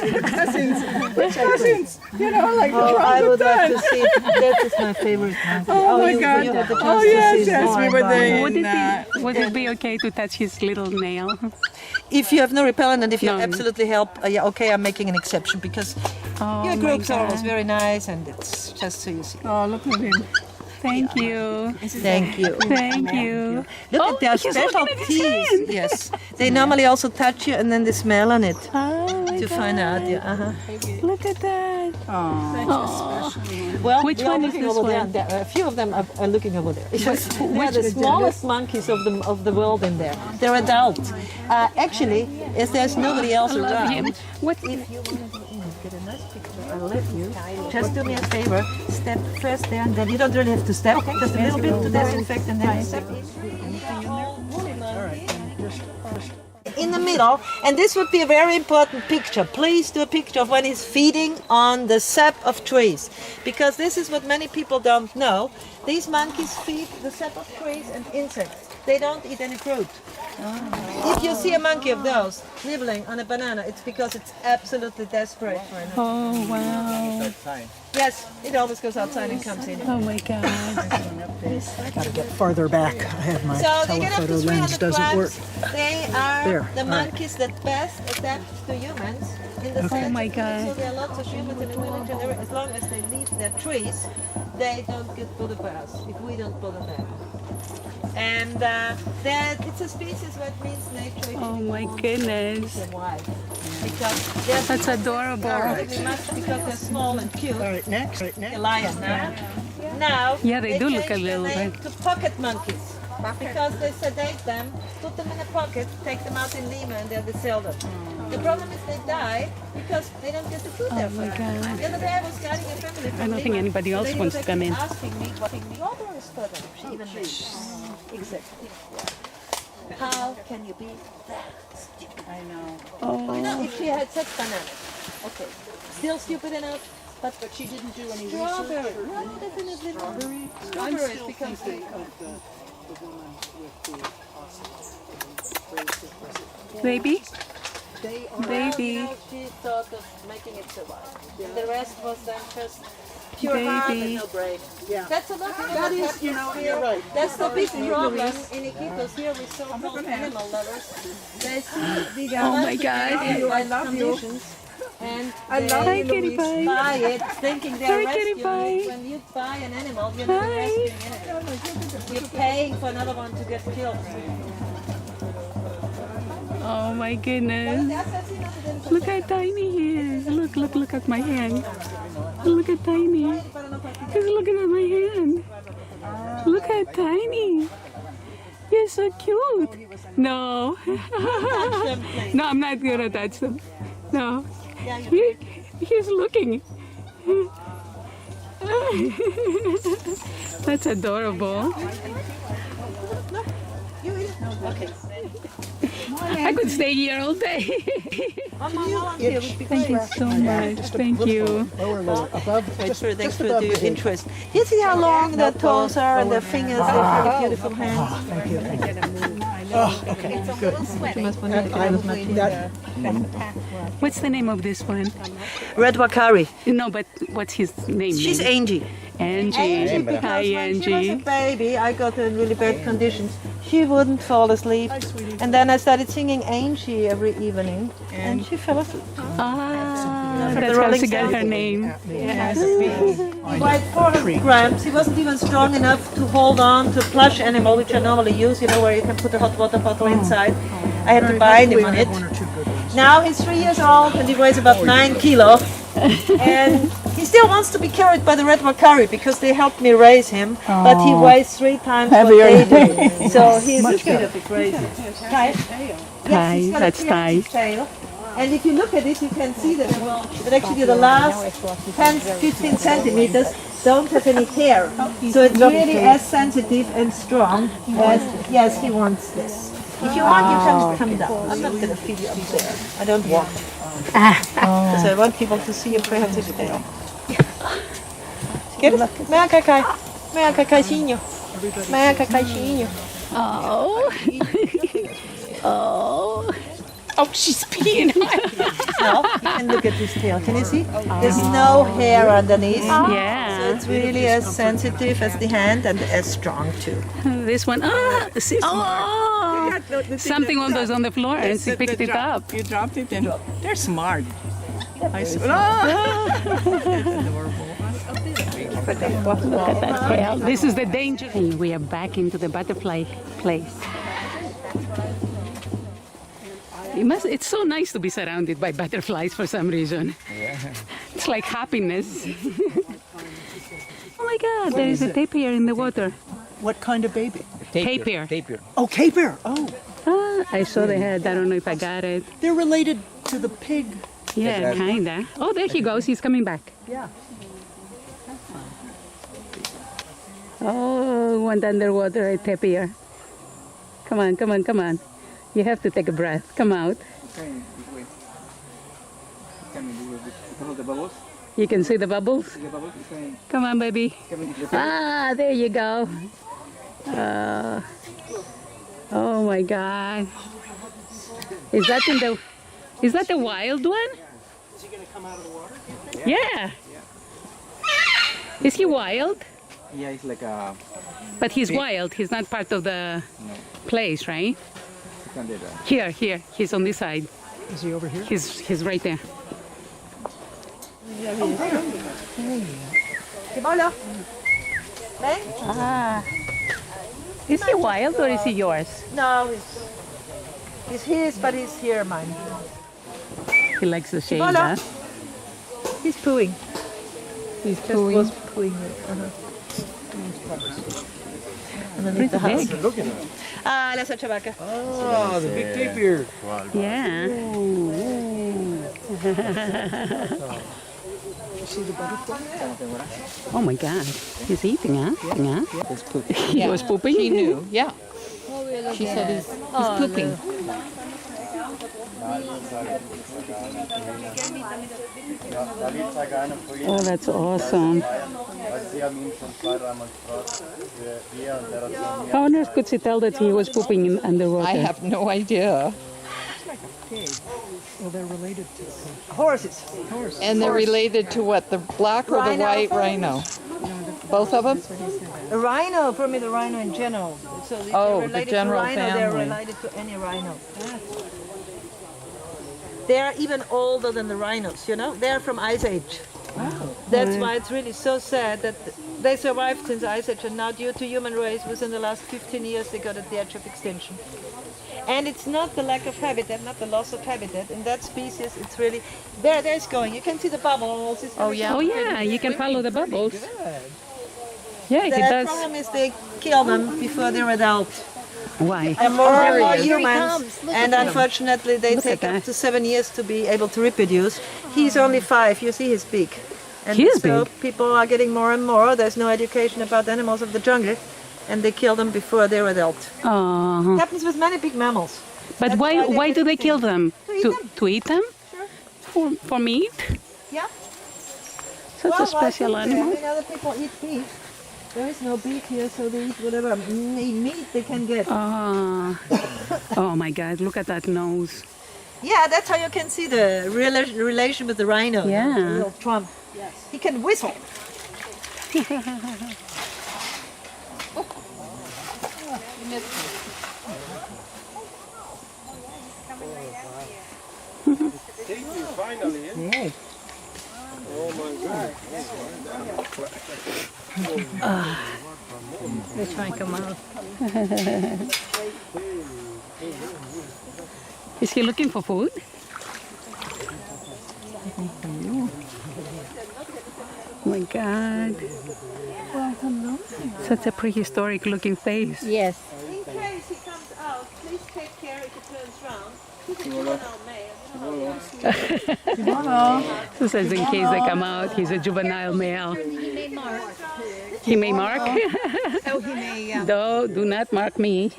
see the cousins. Which cousins? You know, like the Oh, I would love orangutan. to see. That is my favorite monkey. Oh my you, God. You have the chance Oh to yes, see yes, it. we were there. Would it be okay to touch his little nail? If you have no repellent and if you No. absolutely help, yeah, okay, I'm making an exception because Oh, your my groups are God. always very nice and it's just so you see. Oh, look at him. Thank you. Thank you. Thank you. Look Oh, at their he's special looking at his teeth. hand. Yes. They normally also touch you and then they smell on it Oh, my to find out. Yeah. Look at that. Oh. Well, Which they are one is looking this over there. one? A few of them are looking over there. They are the smallest monkeys of the world in there. They're adults. Actually, as there's nobody else Love around. him. What? If you want to go in and get a nice picture, I'll let you. Just do me a favor. Step first there, and then you don't really have to step. Just a little bit to disinfect, and then step in the middle. And this would be a very important picture. Please do a picture of when he's feeding on the sap of trees, because this is what many people don't know. These monkeys feed the sap of trees and insects. They don't eat any fruit. If you see a monkey of those nibbling on a banana, it's because it's absolutely desperate for it. Oh, wow. Yes, it always goes outside and comes in. Oh, my God. Gotta get farther back. I have my So they get up to telephoto lens 300 doesn't work. grams. They are There, the all right. monkeys that best adapt to humans. In the Oh my God. So there are lots of humans in the village, and as long as they leave their trees, they don't get bullied by us if we don't bully them. And it's a species that means nature. Oh, my goodness. Why? Because they're That's adorable. very much because they're small and cute. All right, next. Right, A next. lion. Now, Yeah, they do look a changed their little name bit. to pocket monkeys because they sedate them, put them in a pocket, take them out in Lima, and then they sell them. The problem is they die because they don't get the food there. Oh my God. The other day I was guiding a family from I don't think Lima. anybody The else lady wants was to come in. actually asking me what water is for them. She even mentioned. Exactly. How can you be that stupid? I know. Oh, You know, if she had said bananas, okay, still stupid enough, but She didn't do any strawberry. No, definitely not. Strawberries because they. baby? Well, Baby. you know, she thought of making it survive. The rest was then just pure heart and Baby. no brain. Yeah. That's a lot. That is, you know, you're right. That's the big problem in Iquitos here with so-called animal lovers. They see the Oh my God. I love conditions, and I love they Hi, kitty pie. buy it thinking they're Hi, kitty rescuing it. pie. When you buy an animal, you're not Hi. rescuing anything. You're paying for another one to get killed. Oh, my goodness. Look how tiny he is. Look at my hand. Look at tiny. He's looking at my hand. Look how tiny. You're so cute. No. No, I'm not gonna touch them. No. He's looking. That's adorable. I could stay here all day. Thank you so much. Thank you. Lower, lower, above. Thanks for just your above the head. interest. You see how long their toes are and their fingers, they have beautiful hands. Thank you. Oh, okay, good. What's the name of this one? Red Wakari. No, but what's his name? She's Angie. Angie. Because Hi, when she was a Angie. baby, I got her in really bad conditions. She wouldn't fall asleep. And then I started singing Angie every evening, and she fell asleep. Ah, that's how she got her name. Quite 400 grams. He wasn't even strong enough to hold on to a plush animal, which I normally use, you know, where you can put a hot water bottle inside. I had to bind him on it. Now he's 3 years old and he weighs about 9 kilo. And he still wants to be carried by the Red Wakari because they helped me raise him, but he weighs 3 times what they do. So he's a bit of a crazy. Ty? Ty, that's Ty. Tail. And if you look at it, you can see that actually the last 10, 15 centimeters don't have any hair. So it's really as sensitive and strong as, yes, he wants this. If you want, you can come down. I'm not going to feed you up there. I don't want to. Because I want people to see a prehensive tail. ¿Quieres? Ven acá, Kai. Ven acá, Kaisinho. Ven acá, Kaisinho. Oh. Oh. Oh, she's peeing. No, you can look at this tail. Can you see? There's no hair underneath. Yeah. So it's really as sensitive as the hand and as strong too. This one. Oh. Something was on the floor and she picked it up. You dropped it and they're smart. Look at that tail. This is the danger. We are back into the butterfly place. It's so nice to be surrounded by butterflies for some reason. Yeah. It's like happiness. Oh my God, there is a tapir in the water. What kind of baby? Tapir. Oh, tapir. Oh. I saw the head. I don't know if I got it. They're related to the pig. Yeah, kinda. Oh, there he goes. He's coming back. Yeah. Oh, went underwater, a tapir. Come on, come on, come on. You have to take a breath. Come out. You can see the bubbles? Come on, baby. Ah, there you go. Oh my God. Is that the wild one? Is he going to come out of the water? Yeah. Is he wild? Yeah, it's like a... But he's wild. He's not part of the place, right? Here. He's on this side. Is he over here? He's right there. Ah. Is he wild or is he yours? No, he's his, but he's here, mine. He likes the shade, huh? He's pooing. He's Just was pooing. Underneath the house. Looking at it. Ah, la chavaca. Oh, the big tapir. Yeah. Oh my God. He's eating, huh? Yeah. He was pooping? She knew, yeah. She said he's pooping. Oh, that's awesome. How on earth could she tell that he was pooping in underwater? I have no idea. Well, they're related to Horses. And they're related to what, the black or the white rhino? Both of them? A rhino, probably the rhino in general. So if Oh, they're the related general to rhino, they're family. related to any rhino. They're even older than the rhinos, you know? They're from Ice Age. That's why it's really so sad that they survived since Ice Age, and now due to human race, within the last 15 years, they got at the edge of extinction. And it's not the lack of habitat, not the loss of habitat. In that species, it's really... There it's going. You can see the bubbles. It's Oh yeah, you can follow the bubbles. Yeah, he The does. problem is they kill them before they're adult. Why? And more humans, and unfortunately they Look take at up that. to 7 years to be able to reproduce. He's only 5, you see his beak. And He is so big. people are getting more and more, there's no education about animals of the jungle, and they kill them before they're adult. Oh. It happens with many big mammals. But That's why why they do they get kill them? To eat them. To eat them? Sure. For meat? Yeah. Such a special animal. I mean, other people eat beef. There is no beef here, so they eat whatever meat they can get. Oh my God, look at that nose. Yeah, that's how you can see the relation with the rhino. Yeah. The little trump. Yes. He can whistle. Finally, eh? Oh my God. They're trying to come out. Is he looking for food? Oh my God. Such a prehistoric looking face. Yes. In case he comes out, please take care if he turns round. He's a juvenile male. You know how So says in case they come out, he's a juvenile male. He may mark. Oh, he may. Do not mark me.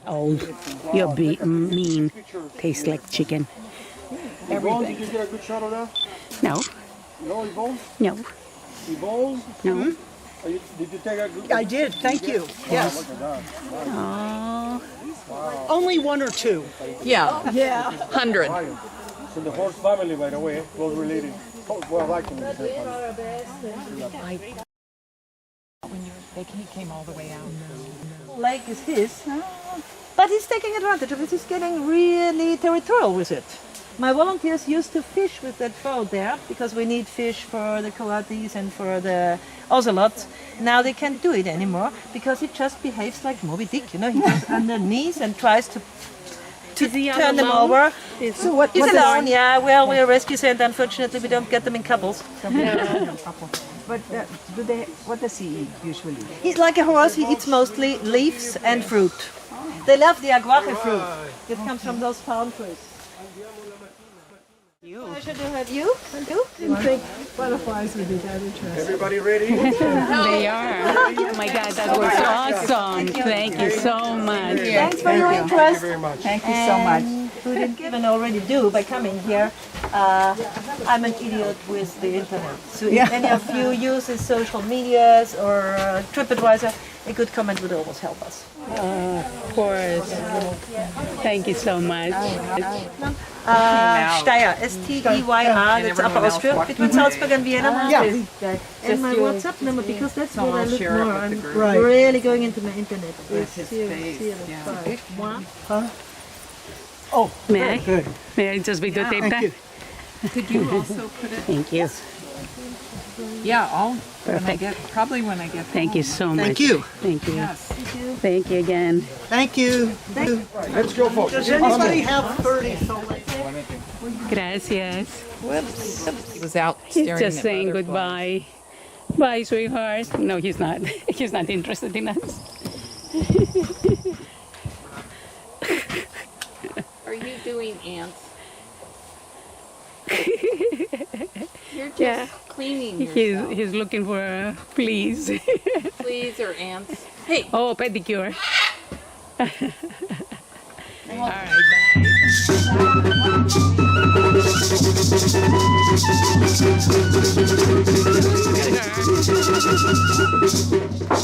Oh, you're mean. Tastes like chicken. Yvonne, did you get a good shot of that? No, No, Yvonne? no, Yvonne? no. Did you take a good I did, thank you. Yes. Oh, Only one or two. Yeah, Yeah. 100. So the horse family, by the way, close related. Oh, well, like them. He came all the way out. Lake is his, but he's taking advantage of it. He's getting really territorial with it. My volunteers used to fish with that boat there because we need fish for the coatis and for the ocelots. Now they can't do it anymore because it just behaves like Moby Dick. You know, he goes underneath and tries to turn them over. So what? He's alone, yeah. Well, we're a rescue center. Unfortunately, we don't get them in couples. But do they? What does he eat usually? He's like a horse. He eats mostly leaves and fruit. They love the aguaje fruit. It comes from those palm trees. Pleasure to have you. And you? Didn't think butterflies would be that interesting. Everybody ready? they are. Oh my God, that was awesome. Thank you so much. Thanks for your Thank you interest. very much. Thank you so much. Who didn't even already do by coming here. I'm an idiot with the internet. So if any of you uses social medias or TripAdvisor, a good comment would always help us. Of course. Thank you so much. Steyr, S-T-E-Y-R, that's Upper Austria, between Salzburg and Vienna. Yeah. And my WhatsApp number, because that's what I look share it more. with the I'm group. really going into my internet. It's his 005. May I? Good. May I just videotape Thank that? you. Could you also put it? Thank you. Yeah, I'll probably when I get Thank you so much. Thank you. Thank you. Thank you again. Thank you. Let's go, folks. Does anybody have 30 solar? Gracias. He was out He's staring just at saying butterflies. goodbye. Bye, sweetheart. No, he's not. He's not interested in us. Are you doing ants? You're just Yeah. cleaning yourself. He's looking for a fleas. Fleas or ants? Hey, Oh, pedicure. All right, bye.